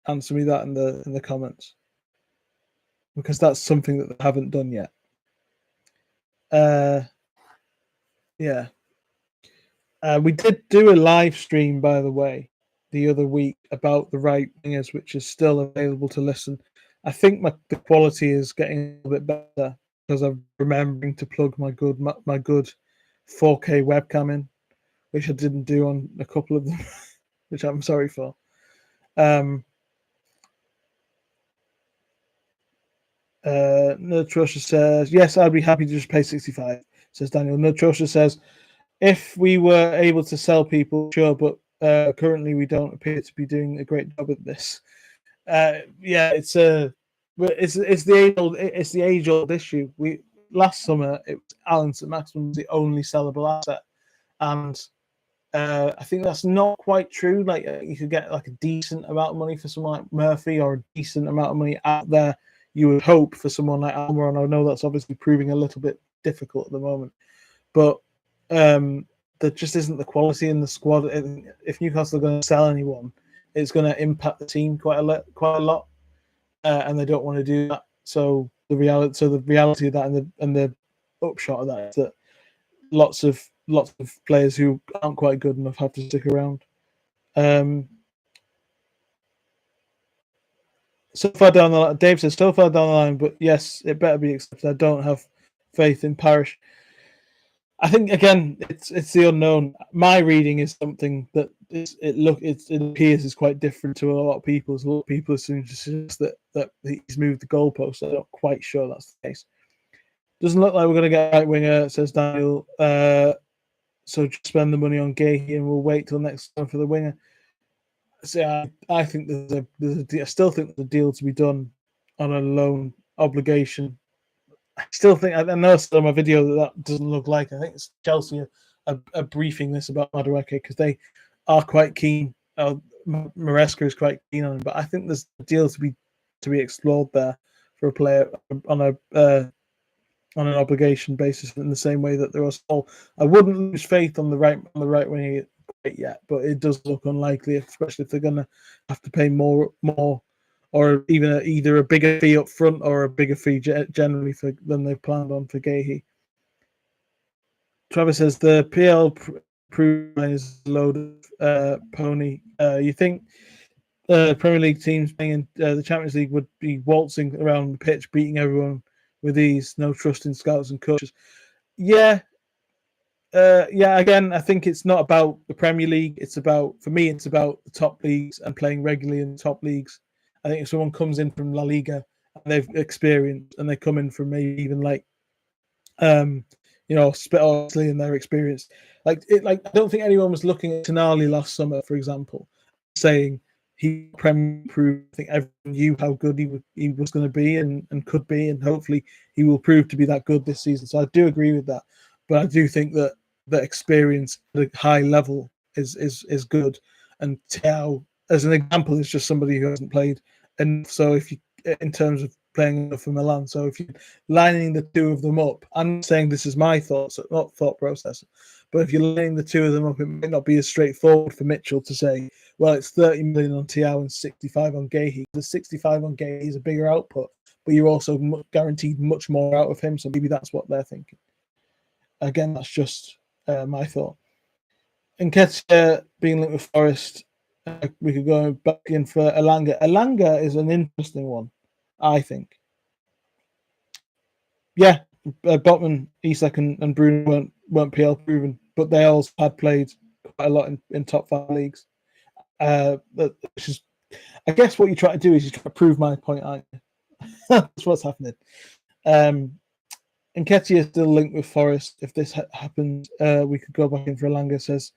Speaker 1: Answer me that in the comments, because that's something that they haven't done yet. Yeah. We did do a live stream, by the way, the other week about the right wingers, which is still available to listen. I think the quality is getting a little bit better because I'm remembering to plug my good 4K webcam in, which I didn't do on a couple of them, which I'm sorry for. Nutrosha says, yes, I'd be happy to just pay 65, says Daniel. Nutrosha says, if we were able to sell people, sure, but currently we don't appear to be doing a great job at this. Yeah, it's the age old issue. We last summer it was Alan St. Maximin was the only sellable asset, and I think that's not quite true. Like you could get like a decent amount of money for someone like Murphy, or a decent amount of money out there. You would hope for someone like Almiron. I know that's obviously proving a little bit difficult at the moment, but there just isn't the quality in the squad. If Newcastle are going to sell anyone, it's going to impact the team quite a lot, and they don't want to do that. So the reality of that, and the upshot of that is that lots of players who aren't quite good enough have to stick around. So far down the line, Dave says, so far down the line, but yes, it better be accepted. I don't have faith in Parish. I think again, it's the unknown. My reading is something that it appears is quite different to a lot of people's. A lot of people assume that he's moved the goalpost. I'm not quite sure that's the case. Doesn't look like we're going to get a right winger, says Daniel. So just spend the money on Guehi and we'll wait till next time for the winger. So I think I still think there's a deal to be done on a loan obligation. I still think I know on my video that doesn't look like. I think it's Chelsea are briefing this about Madueke because they are quite keen. Maresca is quite keen on him, but I think there's a deal to be explored there for a player on an obligation basis in the same way that there was. I wouldn't lose faith on the right wing yet, but it does look unlikely, especially if they're going to have to pay more, or even either a bigger fee up front or a bigger fee generally than they've planned on for Guehi. Travis says the PL proof is a load of pony. You think Premier League teams playing in the Champions League would be waltzing around the pitch, beating everyone with ease, no trust in scouts and coaches? Yeah. Again, I think it's not about the Premier League. For me, it's about the top leagues and playing regularly in the top leagues. I think if someone comes in from La Liga and they've experienced, and they come in from maybe even like, honestly, in their experience, I don't think anyone was looking at Tonali last summer, for example, saying he Premier proved. I think everyone knew how good he was going to be and could be, and hopefully he will prove to be that good this season. So I do agree with that, but I do think that experience at a high level is good. And Thiaw, as an example, is just somebody who hasn't played enough. So if you, in terms of playing enough for Milan, so if you're lining the two of them up, I'm not saying this is my thoughts, not thought process, but if you're lining the two of them up, it might not be as straightforward for Mitchell to say, well, it's 30 million on Thiaw and 65 on Guehi. The 65 on Guehi is a bigger output, but you're also guaranteed much more out of him. So maybe that's what they're thinking. Again, that's just my thought. Nketiah being linked with Forest, we could go back in for Elanga. Elanga is an interesting one, I think. Yeah, Botman, Isak, and Bruno weren't PL proven, but they also had played quite a lot in top 5 leagues. Which is, I guess, what you try to do is you try to prove my point, aren't you? That's what's happening. Nketiah is still linked with Forest. If this happens, we could go back in for Elanga, says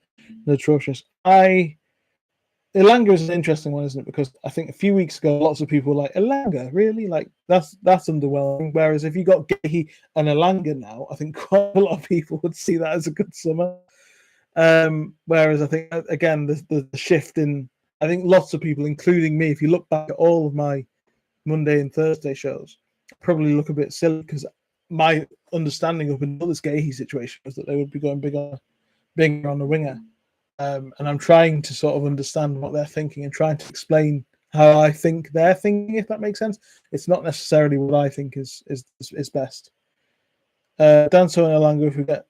Speaker 1: Atrocious. Elanga is an interesting one, isn't it? Because I think a few weeks ago, lots of people were like, Elanga, really? Like, that's underwhelming. Whereas if you got Guehi and Elanga now, I think quite a lot of people would see that as a good summer. Whereas I think, again, the shift in, I think lots of people, including me, if you look back at all of my Monday and Thursday shows, probably look a bit silly because my understanding of until this Guehi situation was that they would be going bigger on the winger. And I'm trying to sort of understand what they're thinking and trying to explain how I think they're thinking, if that makes sense. It's not necessarily what I think is best. Danso and Elanga,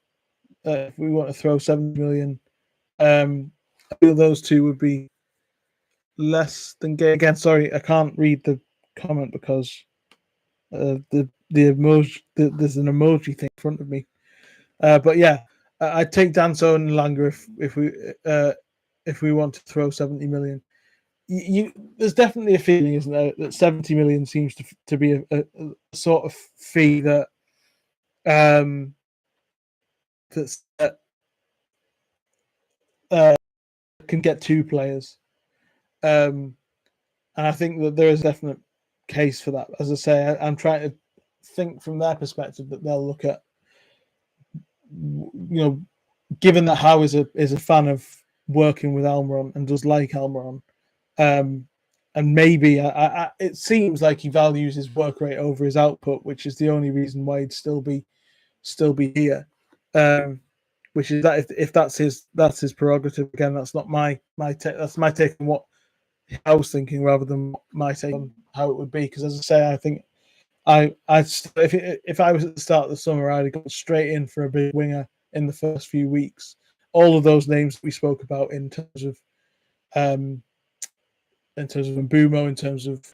Speaker 1: if we want to throw 7 million I feel those two would be less than Guehi. Again, sorry, I can't read the comment because the emoji there's an emoji thing in front of me. But yeah, I'd take Danso and Langer if we want to throw 70 million. There's definitely a feeling, isn't there, that 70 million seems to be a sort of fee that that's can get two players, and I think that there is a definite case for that. As I say, I'm trying to think from their perspective that they'll look at, given that Howe is a fan of working with Almiron and does like Almiron, and maybe it seems like he values his work rate over his output, which is the only reason why he'd still be here. Which is that if that's his prerogative. Again, that's not my take. That's my take on what I was thinking, rather than my take on how it would be. Because as I say, I think if I was at the start of the summer, I'd have gone straight in for a big winger in the first few weeks. All of those names we spoke about in terms of Mbumo, in terms of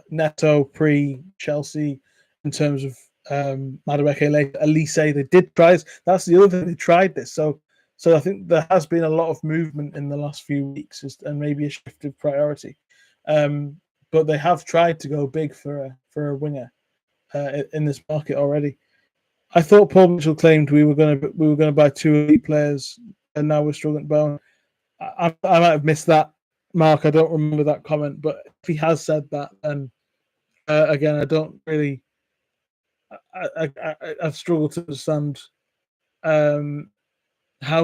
Speaker 1: Neto pre-Chelsea, in terms of Madueke, Elise, they did try. That's the other thing, they tried this. So I think there has been a lot of movement in the last few weeks, and maybe a shift of priority. But they have tried to go big for a winger in this market already. I thought Paul Mitchell claimed we were going to buy two elite players, and now we're struggling to buy one. I might have missed that, Mark. I don't remember that comment, but if he has said that, then again, I don't really. I've struggled to understand how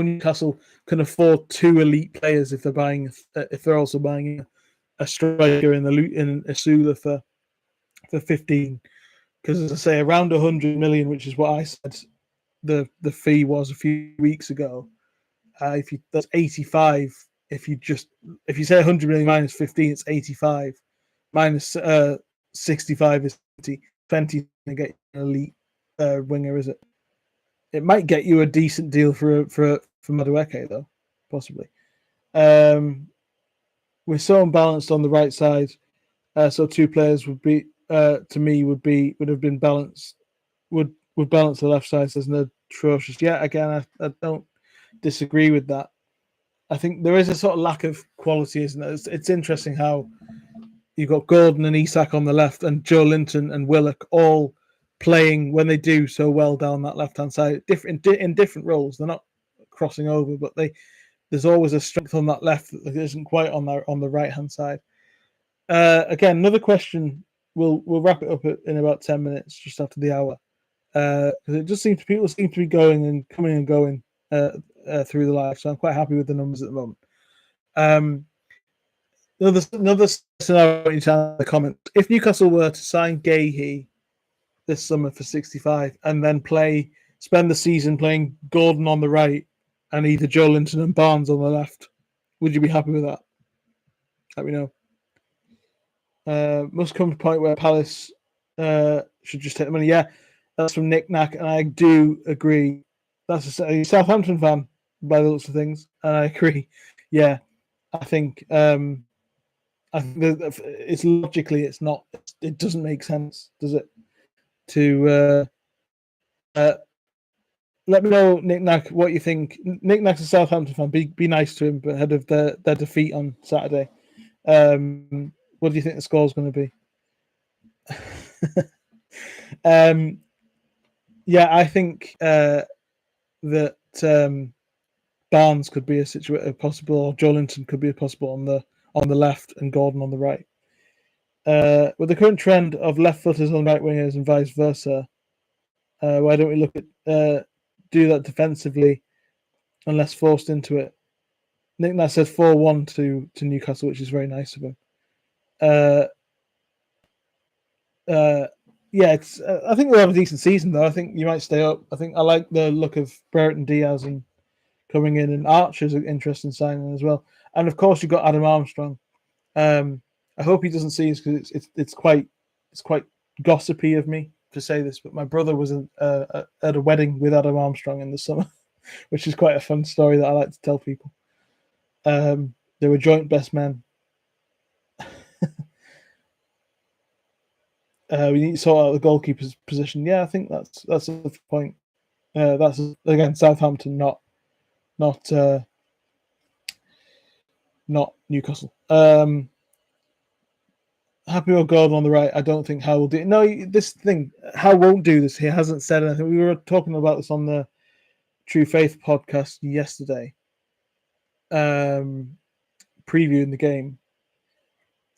Speaker 1: Newcastle can afford two elite players if they're also buying a striker in Asula for 15. Because as I say, around 100 million, which is what I said the fee was a few weeks ago. That's 85. If you say 100 million minus 15, it's 85. Minus 65 is 20 to get an elite winger, is it? It might get you a decent deal for Madueke, though, possibly. We're so unbalanced on the right side, so two players would be to me would have been balanced. Would balance the left side as an atrocious. Yeah, again, I don't disagree with that. I think there is a sort of lack of quality, isn't there? It's interesting how you've got Gordon and Isak on the left, and Joe Linton and Willock all playing when they do so well down that left-hand side, in different roles. They're not crossing over, but there's always a strength on that left that isn't quite on the right-hand side. Again, another question. We'll wrap it up in about 10 minutes, just after the hour, because it just seems people seem to be going and coming and going through the live. So I'm quite happy with the numbers at the moment. Another scenario in the comments: if Newcastle were to sign Guehi this summer for 65 and then spend the season playing Gordon on the right and either Joe Linton and Barnes on the left, would you be happy with that? Let me know. Must come to a point where Palace should just take the money. Yeah, that's from Nick Knack, and I do agree. That's a Southampton fan by the looks of things, and I agree. Yeah, I think it's logically it's not. It doesn't make sense, does it? To let me know, Nick Knack, what you think. Nick Knack's a Southampton fan. Be nice to him, but ahead of their defeat on Saturday. What do you think the score's going to be? Yeah, I think that Barnes could be a possible, or Joelinton could be a possible on the left and Gordon on the right. With the current trend of left footers on right wingers and vice versa, why don't we look at do that defensively unless forced into it? Nick Nat said 4-1 to Newcastle, which is very nice of him. Yeah, it's. I think we'll have a decent season, though. I think you might stay up. I think I like the look of Brereton Diaz and coming in, and Archer's an interesting signing as well. And of course, you've got Adam Armstrong. I hope he doesn't see this because it's quite gossipy of me to say this, but my brother was at a wedding with Adam Armstrong in the summer, which is quite a fun story that I like to tell people. They were joint best men. We need to sort out the goalkeeper's position. Yeah, I think that's a point. That's again Southampton, not not Newcastle. Happy with Gordon on the right. I don't think Howe will do it. No, this thing, Howe won't do this. He hasn't said anything. We were talking about this on the True Faith podcast yesterday, previewing the game,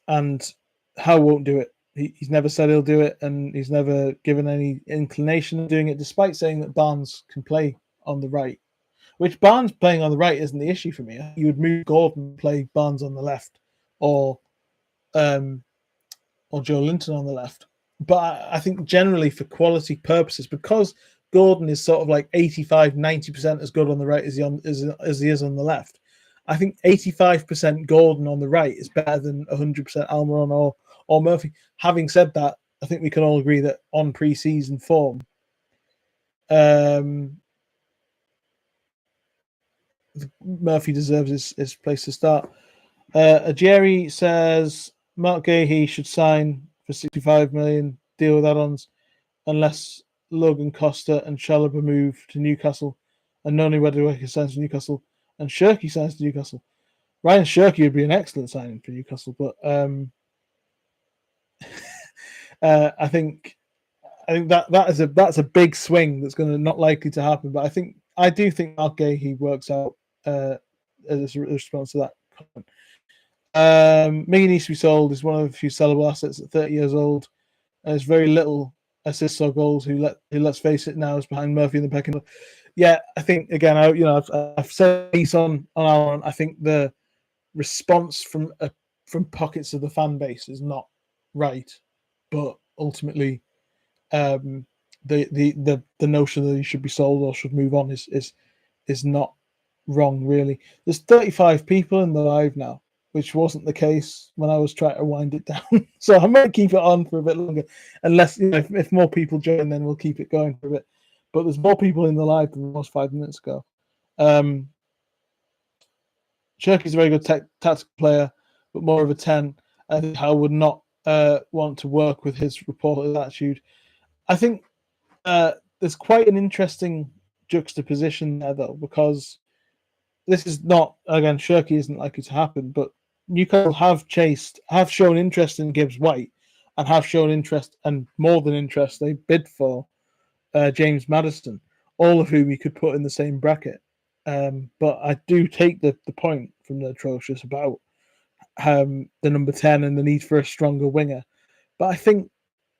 Speaker 1: and Howe won't do it. He's never said he'll do it, and he's never given any inclination of doing it, despite saying that Barnes can play on the right. Which Barnes playing on the right isn't the issue for me. You would move Gordon, play Barnes on the left, or Joe Linton on the left. But I think generally for quality purposes, because Gordon is sort of like 85, 90% as good on the right as he is on the left, I think 85% Gordon on the right is better than 100% Almiron or Murphy. Having said that, I think we can all agree that on pre-season form, Murphy deserves his place to start. Jerry says Marc Guehi should sign for 65 million, deal with add-ons, unless Logan Costa and Chalobah move to Newcastle, and Noni Wedewicker signs to Newcastle, and Shirky signs to Newcastle. Ryan Shirky would be an excellent signing for Newcastle, but I think that's a big swing that's going to not likely to happen. But I do think Marc Guehi works out as a response to that comment. Miggy needs to be sold. Is one of the few sellable assets at 30 years old. There's very little assists or goals. Who let's face it now is behind Murphy in the pecking order. Yeah, I think again, I've said this on our. I think the response from pockets of the fan base is not right, but ultimately, the notion that he should be sold or should move on is not wrong. Really, there's 35 people in the live now, which wasn't the case when I was trying to wind it down. So I might keep it on for a bit longer, unless if more people join, then we'll keep it going for a bit. But there's more people in the live than there was 5 minutes ago. Shirky's a very good tactical player, but more of a 10. I think Howe would not want to work with his reporter's attitude. I think there's quite an interesting juxtaposition there, though, because this is not, again, Shirky isn't likely to happen, but Newcastle have shown interest in Gibbs White, and have shown interest, and more than interest, they bid for James Maddison, all of whom you could put in the same bracket. But I do take the point from the Atrocious about the number 10 and the need for a stronger winger. But I think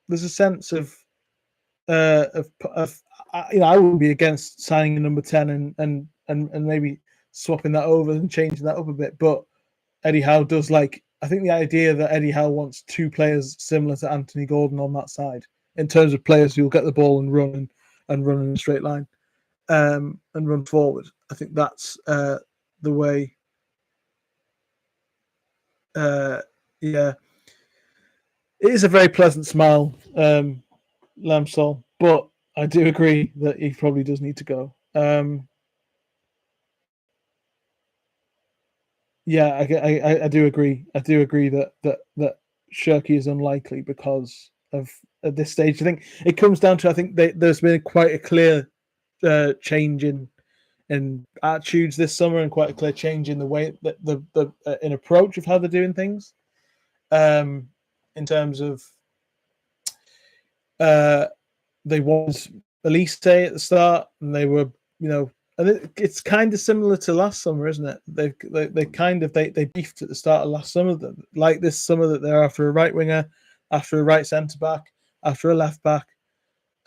Speaker 1: there's a sense of I wouldn't be against signing a number 10 and maybe swapping that over and changing that up a bit. But Eddie Howe does I think the idea that Eddie Howe wants two players similar to Anthony Gordon on that side, in terms of players who will get the ball and run in a straight line, and run forward. I think that's the way. Yeah, it is a very pleasant smile, Lamsol, but I do agree that he probably does need to go. Yeah, I do agree. I do agree that Shirky is unlikely because of at this stage. I think it comes down to there's been quite a clear change in attitudes this summer, and quite a clear change in the way that the in approach of how they're doing things. In terms of they was Elise at the start, and they were and it's kind of similar to last summer, isn't it? They beefed at the start of last summer, like this summer, that they're after a right winger, after a right centre back, after a left back,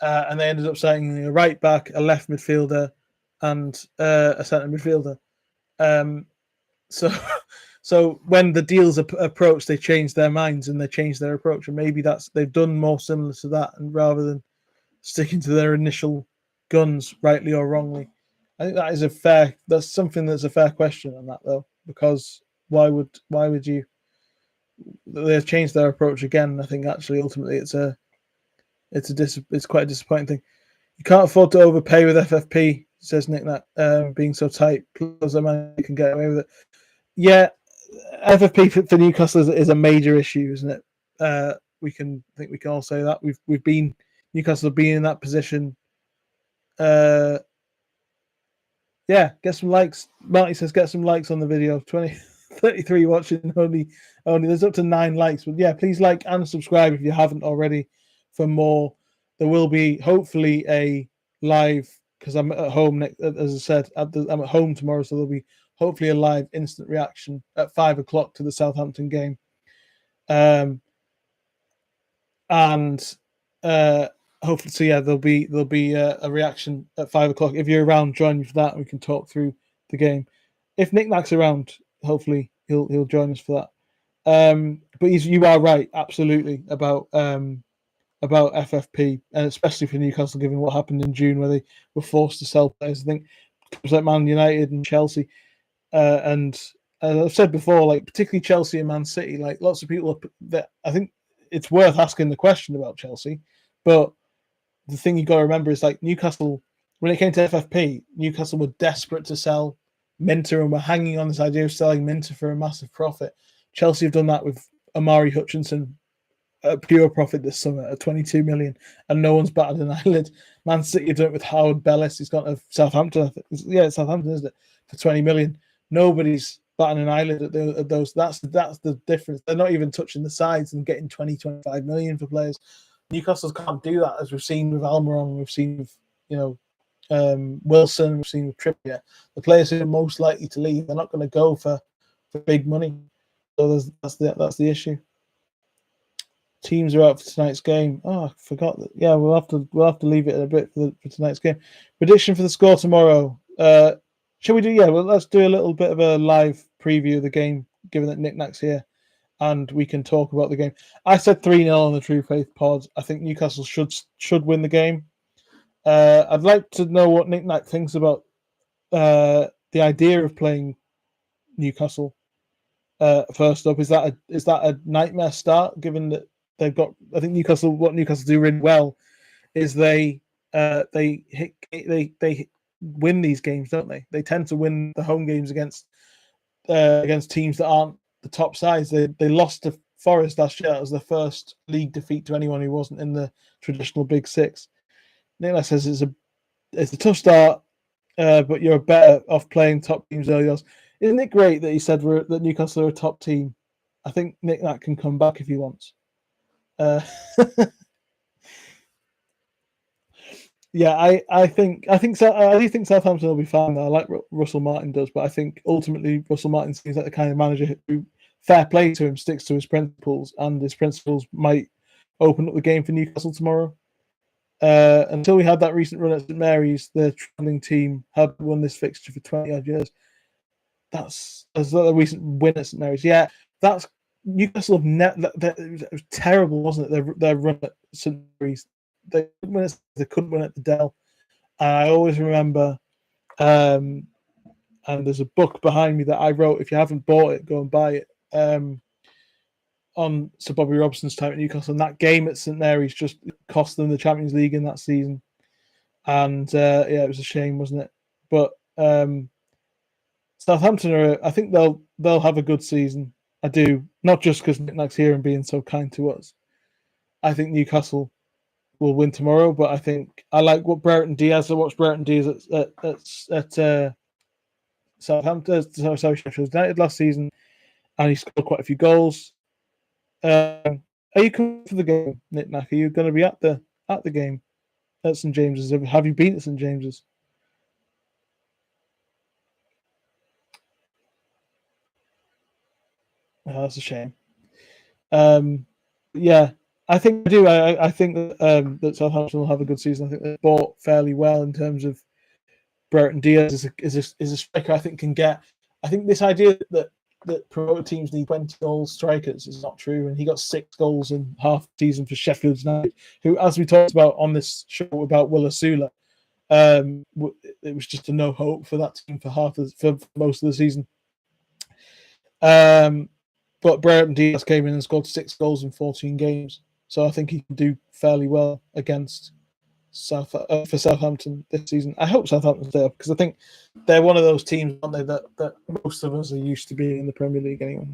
Speaker 1: and they ended up signing a right back, a left midfielder, and a centre midfielder. So when the deals approach, they change their minds and they change their approach, and maybe they've done more similar to that, and rather than sticking to their initial guns, rightly or wrongly. I think that's something that's a fair question on that, though, because why would you? They've changed their approach again. I think actually ultimately it's quite a disappointing thing. You can't afford to overpay with FFP, says Nick. That being so tight, plus the man can get away with it. Yeah, FFP for Newcastle is a major issue, isn't it? I think we can all say that we've been Newcastle have been in that position. Yeah, get some likes. Marty says get some likes on the video. 33 watching, only there's up to 9 likes. But yeah, please like and subscribe if you haven't already for more. There will be hopefully a live, because I'm at home, as I said, I'm at home tomorrow, so there'll be hopefully a live instant reaction at 5 o'clock to the Southampton game. And hopefully, so yeah, there'll be a reaction at 5 o'clock. If you're around, join me for that, and we can talk through the game. If Nick Nack's around, hopefully he'll join us for that. But you are right, absolutely, about FFP, and especially for Newcastle, given what happened in June, where they were forced to sell players. I think clubs like Man United and Chelsea, and as I've said before, like particularly Chelsea and Man City, like lots of people that I think it's worth asking the question about Chelsea. But the thing you got to remember is like Newcastle, when it came to FFP, Newcastle were desperate to sell Minter and were hanging on this idea of selling Minter for a massive profit. Chelsea have done that with Amari Hutchinson at pure profit this summer at 22 million, and no one's batted an eyelid. Man City have done it with Howard Bellis. He's gone to Southampton. Yeah, Southampton, isn't it? For 20 million. Nobody's batting an eyelid at those. That's the difference. They're not even touching the sides and getting 20, 25 million for players. Newcastle can't do that, as we've seen with Almiron, we've seen with Wilson, we've seen with Trippier. The players who are most likely to leave, they're not going to go for big money. So that's the issue. Teams are out for tonight's game. Oh, I forgot that. Yeah, we'll have to leave it a bit for tonight's game. Prediction for the score tomorrow. Shall we do? Yeah, well, let's do a little bit of a live preview of the game, given that Nick Nack's here, and we can talk about the game. I said 3-0 on the True Faith pod. I think Newcastle should win the game. I'd like to know what Nick Nack thinks about the idea of playing Newcastle. First up, is that a nightmare start? Given that they've got, I think what Newcastle do really well is they win these games, don't they? They tend to win the home games against teams that aren't the top sides. They lost to Forest last year. It was their first league defeat to anyone who wasn't in the traditional Big Six. Nick says it's a tough start, but you're better off playing top teams early on. Isn't it great that he said that Newcastle are a top team? I think Nick Nack can come back if he wants. Yeah, I think Southampton will be fine. I like Russell Martin does, but I think ultimately Russell Martin seems like the kind of manager who, fair play to him, sticks to his principles, and his principles might open up the game for Newcastle tomorrow. Until we had that recent run at St Mary's, the travelling team had won this fixture for 20 odd years. That's a recent win at St Mary's. Yeah, that's Newcastle. It was terrible, wasn't it? Their run at St Mary's. They couldn't win at the Dell. And I always remember, and there's a book behind me that I wrote. If you haven't bought it, go and buy it. On Sir Bobby Robson's time at Newcastle, and that game at St Mary's just cost them the Champions League in that season. And yeah, it was a shame, wasn't it? But Southampton I think they'll have a good season. I do, not just because Nick Nack's here and being so kind to us. I think Newcastle will win tomorrow, but I think I like what Brereton Diaz. I watched Brereton Diaz at Southampton, Sheffield United last season, and he scored quite a few goals. Are you coming for the game, Nick Nack? Are you going to be at the game at St James's? Have you been at St James's? Oh, that's a shame. Yeah, I think I do. I think that Southampton will have a good season. I think they bought fairly well in terms of Brereton Diaz is a striker. I think can get. I think this idea that promoted teams need 20 goal strikers is not true. And he got 6 goals in half season for Sheffield United, who, as we talked about on this show about Will Asula, it was just a no hope for that team for most of the season. But Brereton Diaz came in and scored 6 goals in 14 games. So I think he can do fairly well against for Southampton this season. I hope Southampton stay up because I think they're one of those teams, aren't they, that most of us are used to being in the Premier League anyway.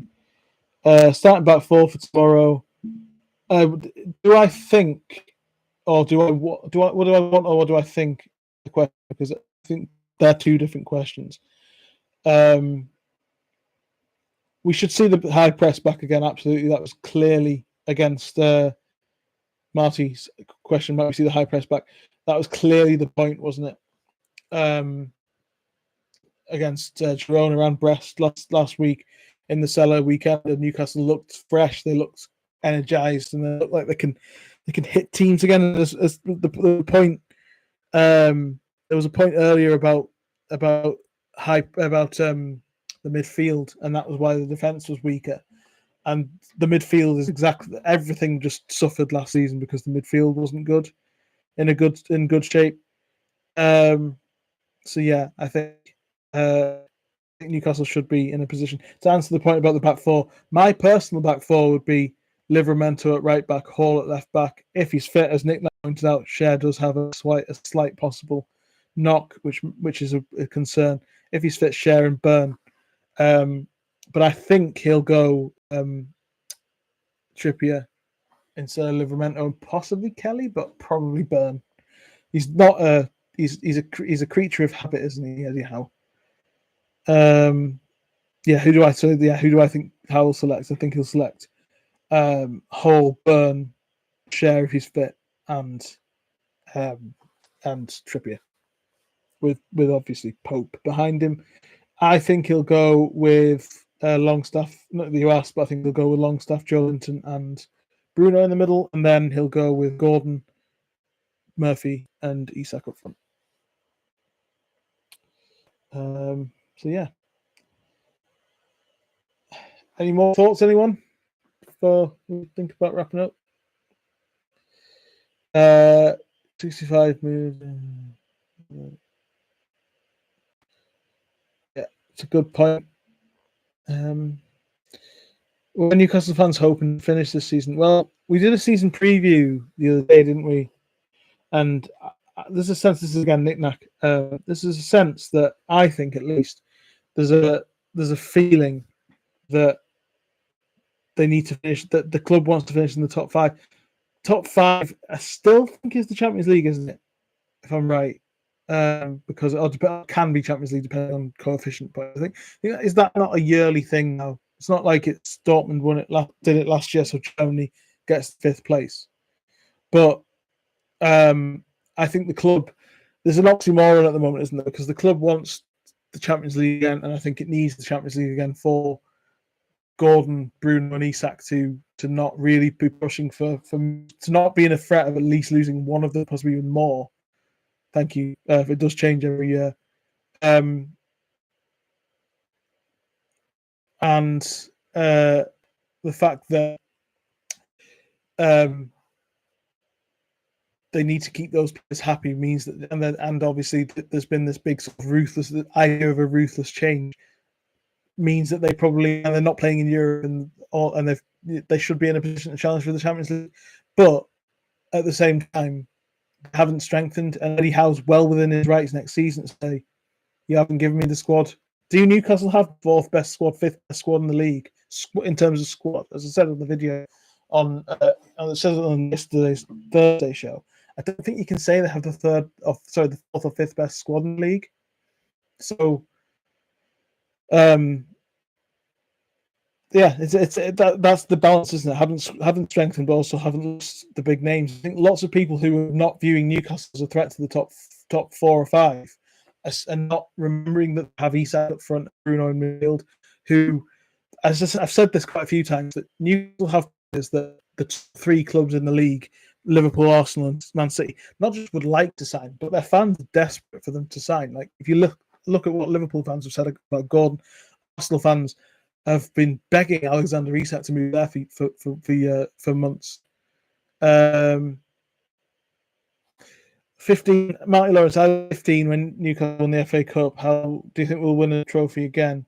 Speaker 1: Starting back four for tomorrow. Do I think, or do I what do I want, or what do I think? The question, because I think they're two different questions. We should see the high press back again. Absolutely, that was clearly against Marty's question. Might we see the high press back? That was clearly the point, wasn't it? Against Girona and Brest last week in the Cellar weekend, and Newcastle looked fresh. They looked energized, and they look like they can hit teams again. As the point, there was a point earlier about the midfield, and that was why the defense was weaker. And the midfield is exactly everything just suffered last season because the midfield wasn't good, in good shape. So yeah, I think Newcastle should be in a position to answer the point about the back four. My personal back four would be Livramento at right back, Hall at left back. If he's fit, as Nick pointed out, Cher does have a slight possible knock, which is a concern. If he's fit, Cher and Burn. But I think he'll go Trippier instead of Livramento and possibly Kelly, but probably Burn. He's not a he's a creature of habit, isn't he? Anyhow. Who do I think Howell selects? I think he'll select Hall, Burn, Cher if he's fit, and Trippier with obviously Pope behind him. I think he'll go with Longstaff, not the US, but I think he'll go with Longstaff, Joelinton, and Bruno in the middle, and then he'll go with Gordon, Murphy, and Isak up front. So yeah. Any more thoughts, anyone? Before we think about wrapping up. 65 moves. Yeah, it's a good point. Were Newcastle fans hoping to finish this season? Well, we did a season preview the other day, didn't we? And there's a sense, this is again knick-knack. This is a sense that I think, at least, there's a feeling that they need to finish, that the club wants to finish in the top five. Top five, I still think is the Champions League, isn't it? If I'm right, because it can be Champions League depending on coefficient. But I think is that not a yearly thing now? It's not like it's Dortmund did it last year, so Germany gets fifth place. But I think the club, there's an oxymoron at the moment, isn't there? Because the club wants the Champions League again, and I think it needs the Champions League again for Gordon, Bruno, and Isak to not really be pushing to not be in a threat of at least losing one of them, possibly even more. Thank you. If it does change every year, and the fact that they need to keep those players happy means that, and obviously there's been this big sort of ruthless idea of a ruthless change, means that they're not playing in Europe and they should be in a position to challenge for the Champions League, but at the same time haven't strengthened, and Eddie Howe's well within his rights next season to say, you haven't given me the squad. Do Newcastle have fourth best squad, fifth best squad in the league in terms of squad? As I said on the video on yesterday's Thursday show, I don't think you can say they have the fourth or fifth best squad in the league. So, that's the balance, isn't it? Haven't strengthened, but also haven't lost the big names. I think lots of people who are not viewing Newcastle as a threat to the top 4 or 5 and not remembering that they have Isak up front, Bruno in midfield, who, as I've said this quite a few times, that Newcastle have players that the 3 clubs in the league, Liverpool, Arsenal, and Man City, not just would like to sign, but their fans are desperate for them to sign. Like, if you look at what Liverpool fans have said about Gordon, Arsenal fans have been begging Alexander Isak to move their feet for months. 15, Marty Lawrence, 15 when Newcastle won the FA Cup. How do you think we'll win a trophy again?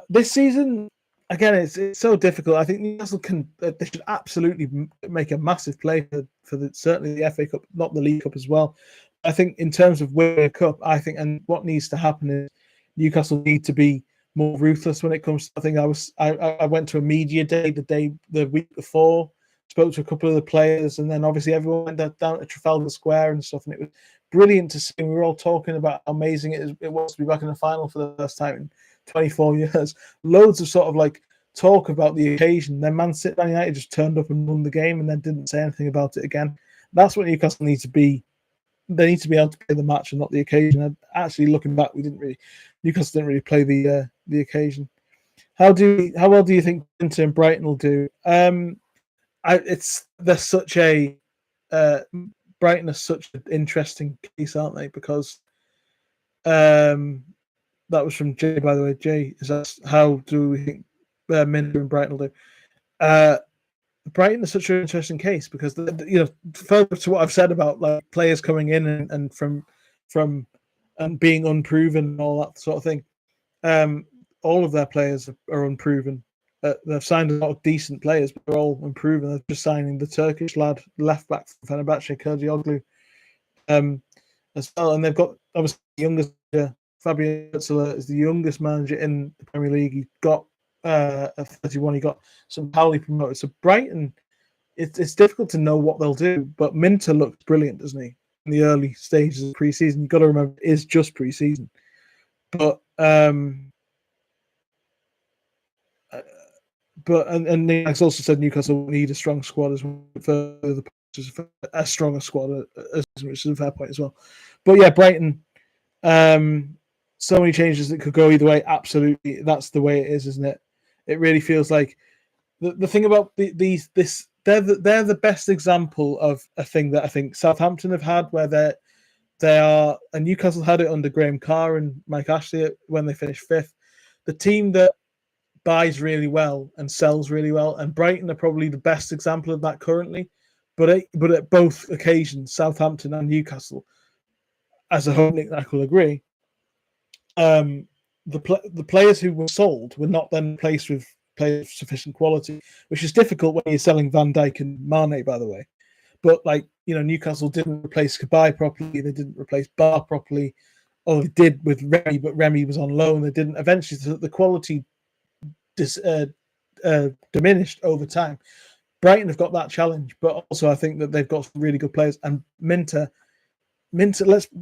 Speaker 1: This season, again, it's so difficult. I think Newcastle they should absolutely make a massive play for certainly the FA Cup, not the League Cup as well. I think in terms of winning a cup, I think, and what needs to happen is Newcastle need to be more ruthless when it comes to. I think I went to a media day the week before, spoke to a couple of the players, and then obviously everyone went down to Trafalgar Square and stuff, and it was brilliant to see. We were all talking about how amazing it was to be back in the final for the first time in 24 years. Loads of sort of like talk about the occasion. Then Man United just turned up and won the game, and then didn't say anything about it again. That's what Newcastle needs to be. They need to be able to play the match and not the occasion. And actually, looking back, Newcastle didn't really play the occasion. How well do you think Inter and Brighton will do? They're such a Brighton is such an interesting case, aren't they? Because that was from Jay, by the way. Jay, is that how do we think Minter and Brighton will do? Brighton is such an interesting case because further to what I've said about like players coming in and from and being unproven and all that sort of thing. All of their players are unproven. They've signed a lot of decent players, but they're all unproven. They're just signing the Turkish lad, left back from Fenerbahce, Kılıçdaroğlu, as well. And they've got obviously the youngest Fabian Özil is the youngest manager in the Premier League. He got at 31. He got some Pauli promoted. So Brighton, it's difficult to know what they'll do. But Minter looked brilliant, doesn't he? In the early stages of pre-season, you've got to remember it is just pre-season. But Nick's also said Newcastle need a strong squad as well for a stronger squad, which is a fair point as well. But yeah, Brighton, so many changes that could go either way. Absolutely, that's the way it is, isn't it? It really feels like the thing about they're the best example of a thing that I think Southampton have had, where they are, and Newcastle had it under Graham Carr and Mike Ashley when they finished fifth. The team that buys really well and sells really well, and Brighton are probably the best example of that currently. But at both occasions, Southampton and Newcastle, as a whole, Nick will agree, the players who were sold were not then replaced with players of sufficient quality, which is difficult when you're selling Van Dijk and Mane, by the way. But Newcastle didn't replace Kabay properly. They didn't replace Bar properly. Oh, they did with Remy, but Remy was on loan. They didn't. Eventually, the quality diminished over time. Brighton have got that challenge, but also I think that they've got some really good players. And Minter, we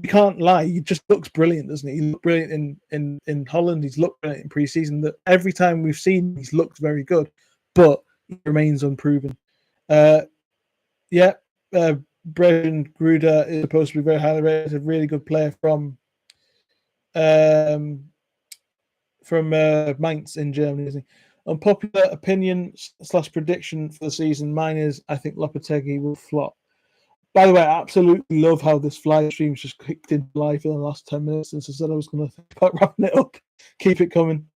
Speaker 1: can't lie, he just looks brilliant, doesn't he? He looked brilliant in Holland. He's looked brilliant in pre-season. That every time we've seen, he's looked very good, but he remains unproven. Brendan Gruder is supposed to be very highly rated, a really good player from Mainz in Germany, isn't he? Unpopular opinion / prediction for the season. Mine is I think Lopetegui will flop. By the way, I absolutely love how this live stream's just kicked into life in the last 10 minutes since I said I was going to think about wrapping it up. Keep it coming.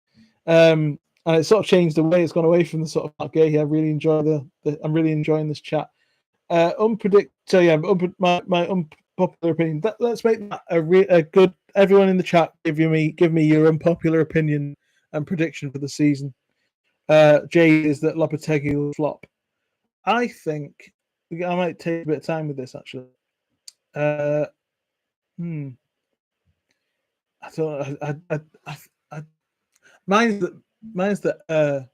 Speaker 1: And it sort of changed the way it's gone away from the sort of Marc Guehi. I really enjoy I'm really enjoying this chat. My unpopular opinion. Let's make that a good. Everyone in the chat, give me your unpopular opinion and prediction for the season. Jay is that Lopetegui will flop. I think I might take a bit of time with this actually. I don't. Mine's that.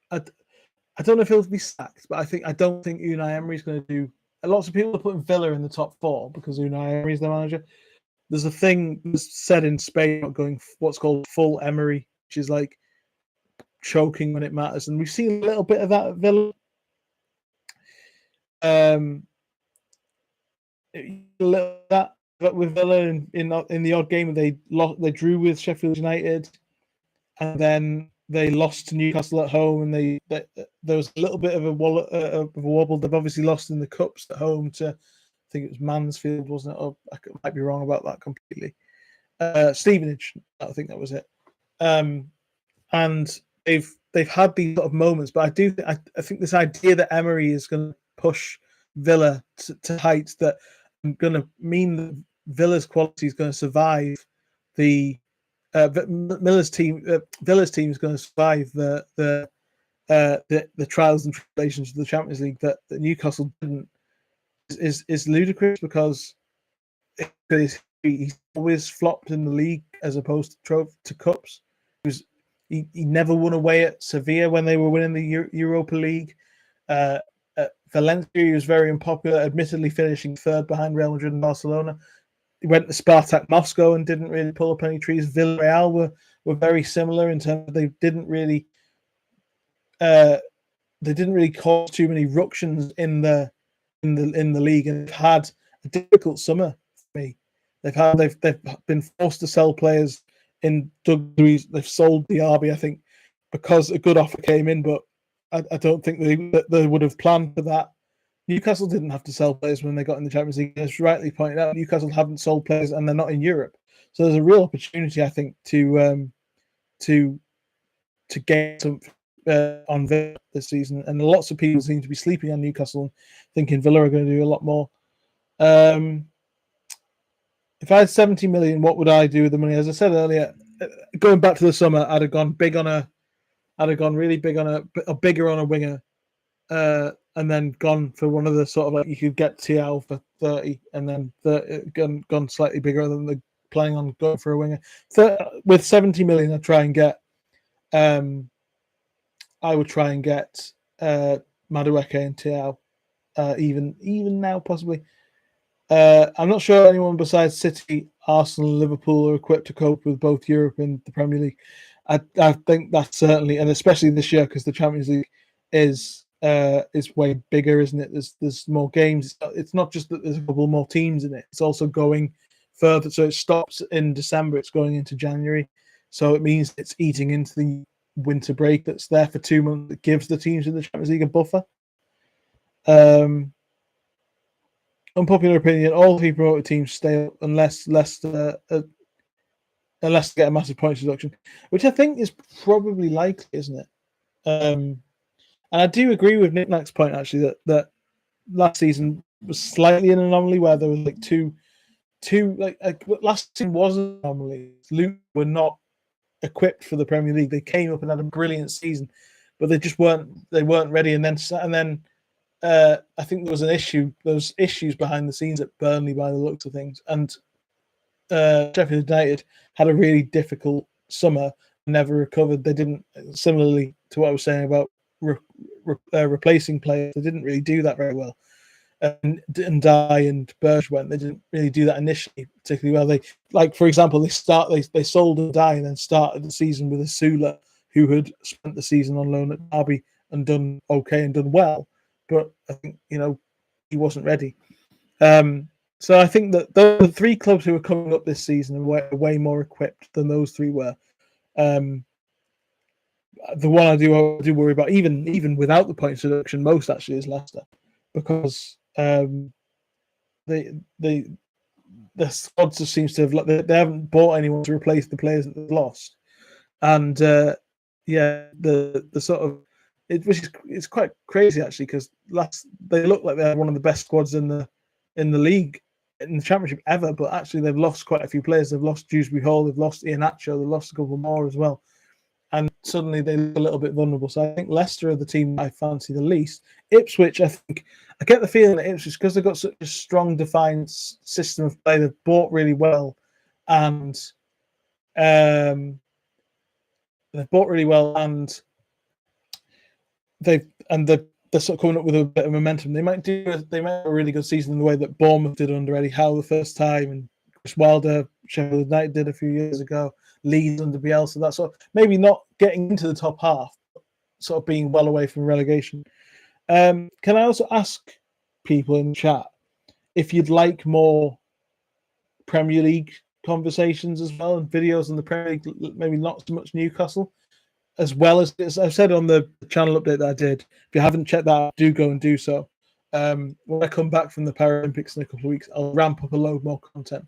Speaker 1: I don't know if he'll be sacked, but I don't think Unai Emery is going to do. Lots of people are putting Villa in the top 4 because Unai Emery is the manager. There's a thing that's said in Spain about going what's called full Emery, which is like choking when it matters, and we've seen a little bit of that at Villa. But with Villa in the odd game they drew with Sheffield United, and then they lost to Newcastle at home, and there was a little bit of a wobble. They've obviously lost in the cups at home to, I think it was Mansfield, wasn't it? Oh, I might be wrong about that completely. Stevenage, I think that was it. And they've had these sort of moments, but I think this idea that Emery is going to push Villa to heights that are going to mean that Villa's quality is going to survive the Villa's team is going to survive the trials and tribulations of the Champions League that Newcastle didn't is ludicrous, because he's always flopped in the league as opposed to cups. He never won away at Sevilla when they were winning the Europa League. At Valencia, he was very unpopular, admittedly finishing third behind Real Madrid and Barcelona. He went to Spartak Moscow and didn't really pull up any trees. Villarreal were very similar in terms of they didn't really cause too many ructions in the league, and they've had a difficult summer for me. They've been forced to sell players in degrees. They've sold Diaby, I think, because a good offer came in, but I don't think they would have planned for that. Newcastle didn't have to sell players when they got in the Champions League. As rightly pointed out, Newcastle haven't sold players and they're not in Europe. So there's a real opportunity, I think, to get some on Villa this season. And lots of people seem to be sleeping on Newcastle and thinking Villa are going to do a lot more. If I had 70 million, what would I do with the money? As I said earlier, going back to the summer, I'd have gone really big on bigger on a winger, and then gone for one of the sort of like you could get TL for 30, and then gone slightly bigger than the planning on going for a winger. With 70 million, I'd try and get. I would try and get Madueke and TL, even now possibly. I'm not sure anyone besides City, Arsenal, and Liverpool are equipped to cope with both Europe and the Premier League. I think that's certainly, and especially this year because the Champions League is way bigger, isn't it? There's more games. It's not just that there's a couple more teams in it. It's also going further. So it stops in December. It's going into January. So it means it's eating into the winter break that's there for 2 months. That gives the teams in the Champions League a buffer. Unpopular opinion: all three promoted teams stay up unless they get a massive points deduction, which I think is probably likely, isn't it? And I do agree with Nick Knack's point actually that last season was slightly an anomaly where there was like two last season was an anomaly. Luton were not equipped for the Premier League. They came up and had a brilliant season, but they just weren't ready. And then I think there was an issue. There was issues behind the scenes at Burnley by the looks of things, and Sheffield United had a really difficult summer, never recovered. They didn't, similarly to what I was saying about replacing players, they didn't really do that very well. And Dye and Burge went. They didn't really do that initially particularly well. They, like for example, they sold Dye and then started the season with Asula, who had spent the season on loan at Derby and done okay and done well, but I think he wasn't ready. So I think that the three clubs who are coming up this season are way more equipped than those three were. The one I do worry about, even without the points deduction, most actually is Leicester, because the squad just seems to have they haven't bought anyone to replace the players that they've lost, and the sort of it's quite crazy actually because they look like they had one of the best squads in the league, in the Championship ever, but actually they've lost quite a few players. They've lost Dewsbury Hall, they've lost Iheanacho, they've lost a couple more as well, and suddenly they look a little bit vulnerable. So I think Leicester are the team I fancy the least. Ipswich, I get the feeling that Ipswich, because they've got such a strong defined system of play, they've bought really well, and they're sort of coming up with a bit of momentum. They might have a really good season in the way that Bournemouth did under Eddie Howe the first time, and Chris Wilder, Sheffield United did a few years ago, Leeds under Bielsa. That sort of, maybe not getting into the top half, but sort of being well away from relegation. Can I also ask people in the chat if you'd like more Premier League conversations as well and videos on the Premier League, maybe not so much Newcastle? As well as I've said on the channel update that I did, if you haven't checked that out, do go and do so. When I come back from the Paralympics in a couple of weeks, I'll ramp up a load more content.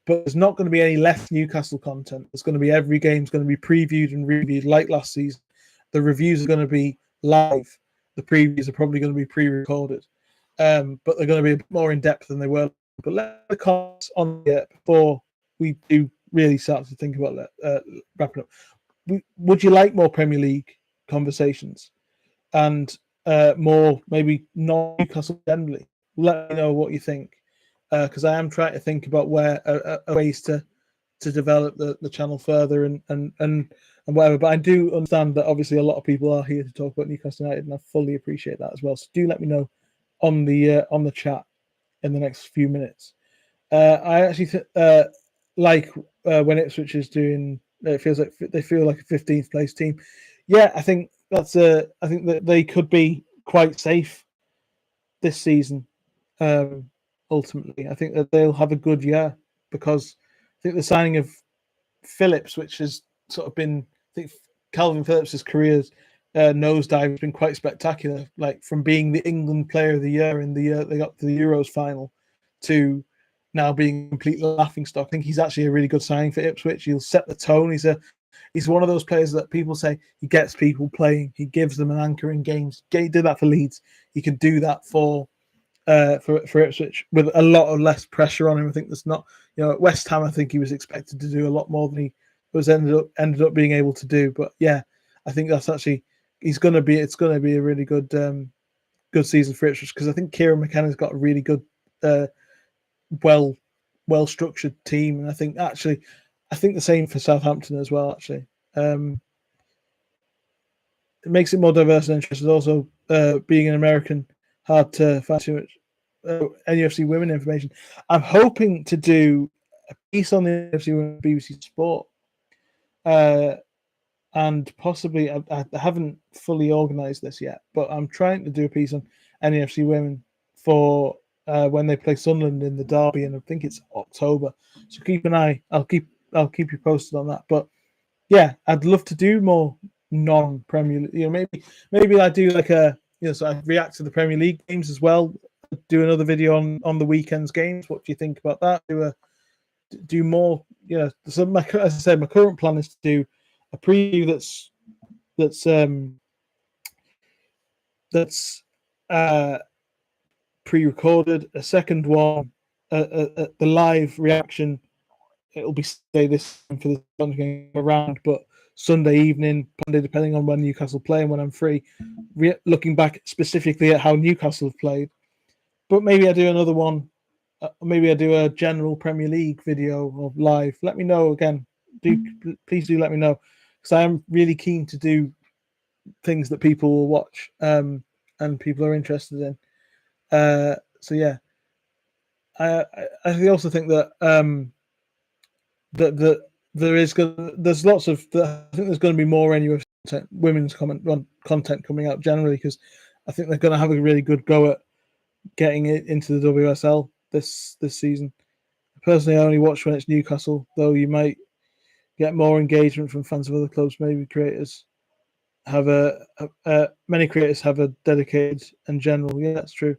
Speaker 1: But there's not going to be any left Newcastle content. There's going to be every game's going to be previewed and reviewed like last season. The reviews are going to be live. The previews are probably going to be pre-recorded. But they're going to be a bit more in-depth than they were. But let the comments on it before we do really start to think about wrapping up. Would you like more Premier League conversations and more maybe non-Newcastle generally? Let me know what you think. because I am trying to think about where ways to develop the channel further and whatever. But I do understand that obviously a lot of people are here to talk about Newcastle United, and I fully appreciate that as well. So do let me know on the chat in the next few minutes. I actually like when Ipswich is doing. It feels like they feel like a 15th place team. Yeah, I think that's I think that they could be quite safe this season. Ultimately, I think that they'll have a good year because I think the signing of Phillips, which has sort of been, I think Calvin Phillips' career's nosedive has been quite spectacular. Like from being the England Player of the Year in the year they got to the Euros final to now being a complete laughingstock. I think he's actually a really good signing for Ipswich. He'll set the tone. He's one of those players that people say he gets people playing. He gives them an anchor in games. He did that for Leeds. He can do that for Ipswich with a lot of less pressure on him. I think there's not, at West Ham, I think he was expected to do a lot more than he was ended up being able to do. But yeah, I think that's actually it's going to be a really good good season for Ipswich because I think Kieran McKenna's got a really good, well structured team, and I think the same for Southampton as well. Actually, it makes it more diverse and interesting. Also, being an American, hard to find too much NUFC women information. I'm hoping to do a piece on the NUFC women BBC Sport, and possibly I haven't fully organised this yet, but I'm trying to do a piece on NUFC women for when they play Sunderland in the derby, and I think it's October. So keep an eye. I'll keep you posted on that. But yeah, I'd love to do more non-Premier. Maybe I do like so I react to the Premier League games as well. Do another video on the weekend's games. What do you think about that? Do more. So as I said, my current plan is to do a preview that's pre-recorded. A second one, the live reaction. It'll be this for the game around, but Sunday evening, Monday, depending on when Newcastle play and when I'm free. Looking back specifically at how Newcastle have played, but maybe I do another one. Maybe I do a general Premier League video of live. Let me know again. Please do let me know because I am really keen to do things that people will watch and people are interested in. So yeah, I also think that that there's lots of I think there's going to be more NUFC women's content coming out generally because I think they're going to have a really good go at getting it into the WSL this season. Personally, I only watch when it's Newcastle, though you might get more engagement from fans of other clubs. Maybe creators have many creators have a dedicated and general. Yeah, that's true.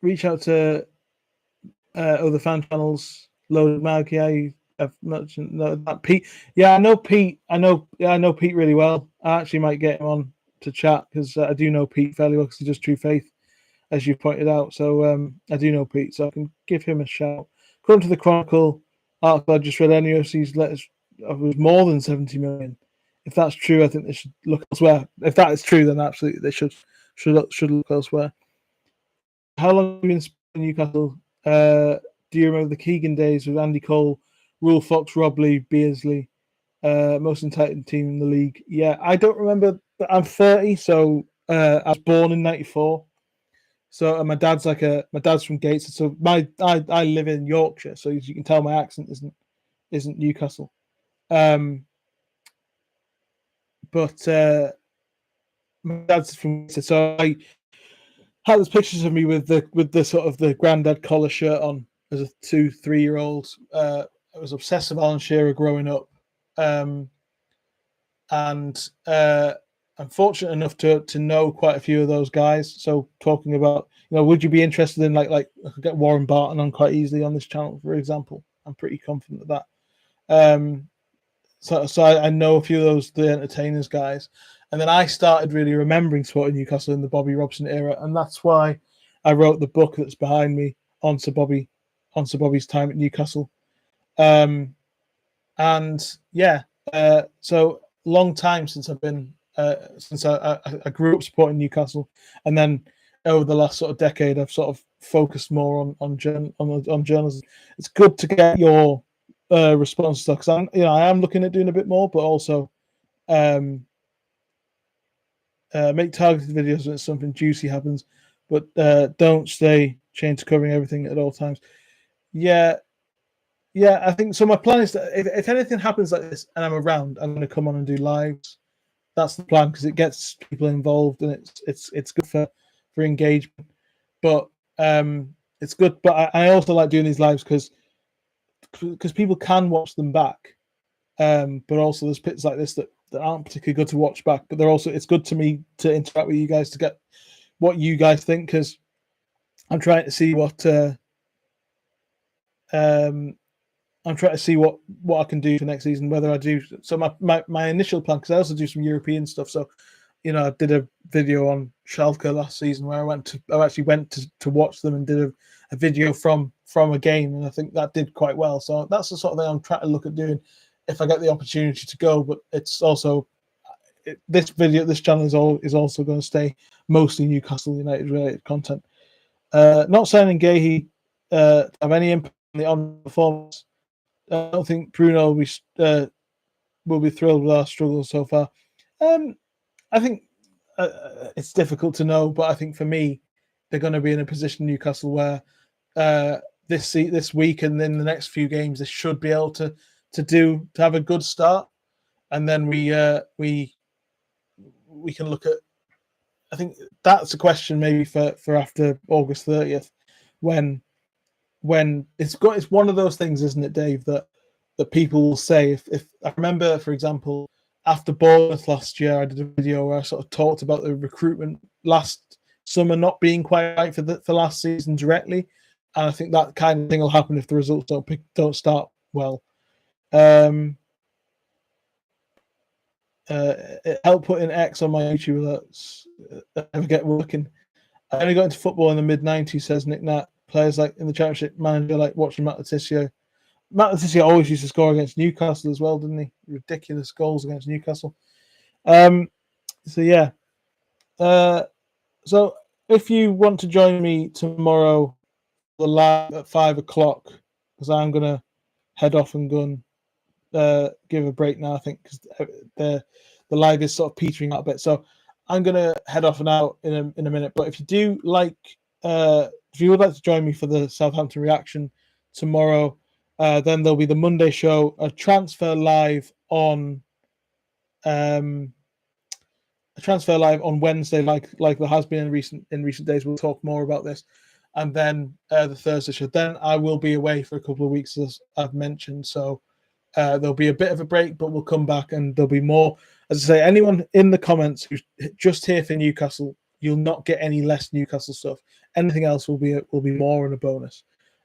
Speaker 1: Reach out to other fan channels. Loaded Mag, yeah, I've mentioned that Pete. Yeah, I know Pete. I know Pete really well. I actually might get him on to chat because I do know Pete fairly well because he does True Faith, as you pointed out. So I do know Pete, so I can give him a shout. According to the Chronicle article I just read, NUFC's letters was more than 70 million. If that's true, I think they should look elsewhere. If that is true, then absolutely they should look elsewhere. How long have you been in Newcastle? Do you remember the Keegan days with Andy Cole, Rule Fox, Rob Lee, Beardsley, most entitled team in the league? Yeah, I don't remember. I'm 30, so I was born in '94. So my dad's from Gateshead. So I live in Yorkshire, so as you can tell, my accent isn't Newcastle. But my dad's from Gateshead, so I had those pictures of me with the sort of the granddad collar shirt on as a 2-3-year-old. I was obsessed with Alan Shearer growing up, and I'm fortunate enough to know quite a few of those guys. So talking about, would you be interested in like I could get Warren Barton on quite easily on this channel, for example. I'm pretty confident of that. So I know a few of the entertainers guys. And then I started really remembering supporting Newcastle in the Bobby Robson era. And that's why I wrote the book that's behind me on Sir Bobby's time at Newcastle. And yeah, so long time since I've been, since I grew up supporting Newcastle. And then over the last sort of decade, I've sort of focused more on journalism. It's good to get your response to, because I am looking at doing a bit more, but also make targeted videos when something juicy happens, but don't stay chained to covering everything at all times. Yeah, I think so. My plan is that if anything happens like this and I'm around, I'm going to come on and do lives. That's the plan, because it gets people involved and it's good for engagement. But it's good. But I also like doing these lives because people can watch them back. But also there's bits like this that aren't particularly good to watch back. But it's good to me to interact with you guys to get what you guys think, because I'm trying to see what I'm trying to see what I can do for next season. Whether I do so, my initial plan, because I also do some European stuff. So, I did a video on Schalke last season where I actually went to watch them and did a video from a game, and I think that did quite well. So that's the sort of thing I'm trying to look at doing if I get the opportunity to go. But it's also this channel is also going to stay mostly Newcastle United related content. Not signing Guehi have any impact on performance. I don't think Bruno will be thrilled with our struggles so far. I think it's difficult to know, but I think for me, they're going to be in a position, Newcastle, where this week and then the next few games, they should be able to have a good start, and then we can look at. I think that's a question maybe for after August 30th, when it's one of those things, isn't it, Dave, that people will say, if I remember, for example, after Bournemouth last year, I did a video where I sort of talked about the recruitment last summer not being quite right for last season directly, and I think that kind of thing will happen if the results don't start well. It helped putting X on my YouTube alerts. I never get working. I only got into football in the mid-90s, says Nick Nat. Players like in the Championship, manager like watching Matt Letizia. Matt Letizia always used to score against Newcastle as well, didn't he? Ridiculous goals against Newcastle. So yeah. So if you want to join me tomorrow, the live at 5 o'clock, because I'm gonna head off and go and give a break now, I think, because the live is sort of petering out a bit. So I'm gonna head off and out in a minute. But if you do like, if you would like to join me for the Southampton reaction tomorrow, then there'll be the Monday show, a transfer live on Wednesday, like there has been in recent days. We'll talk more about this, and then the Thursday show. Then I will be away for a couple of weeks, as I've mentioned. So there'll be a bit of a break, but we'll come back and there'll be more. As I say, anyone in the comments who's just here for Newcastle, you'll not get any less Newcastle stuff. Anything else will be more and a bonus.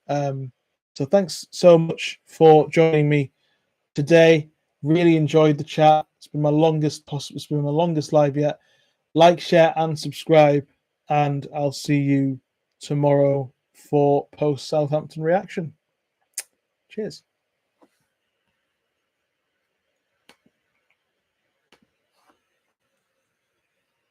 Speaker 1: So thanks so much for joining me today. Really enjoyed the chat. It's been my longest live yet. Like, share, and subscribe, and I'll see you tomorrow for post Southampton reaction. Cheers.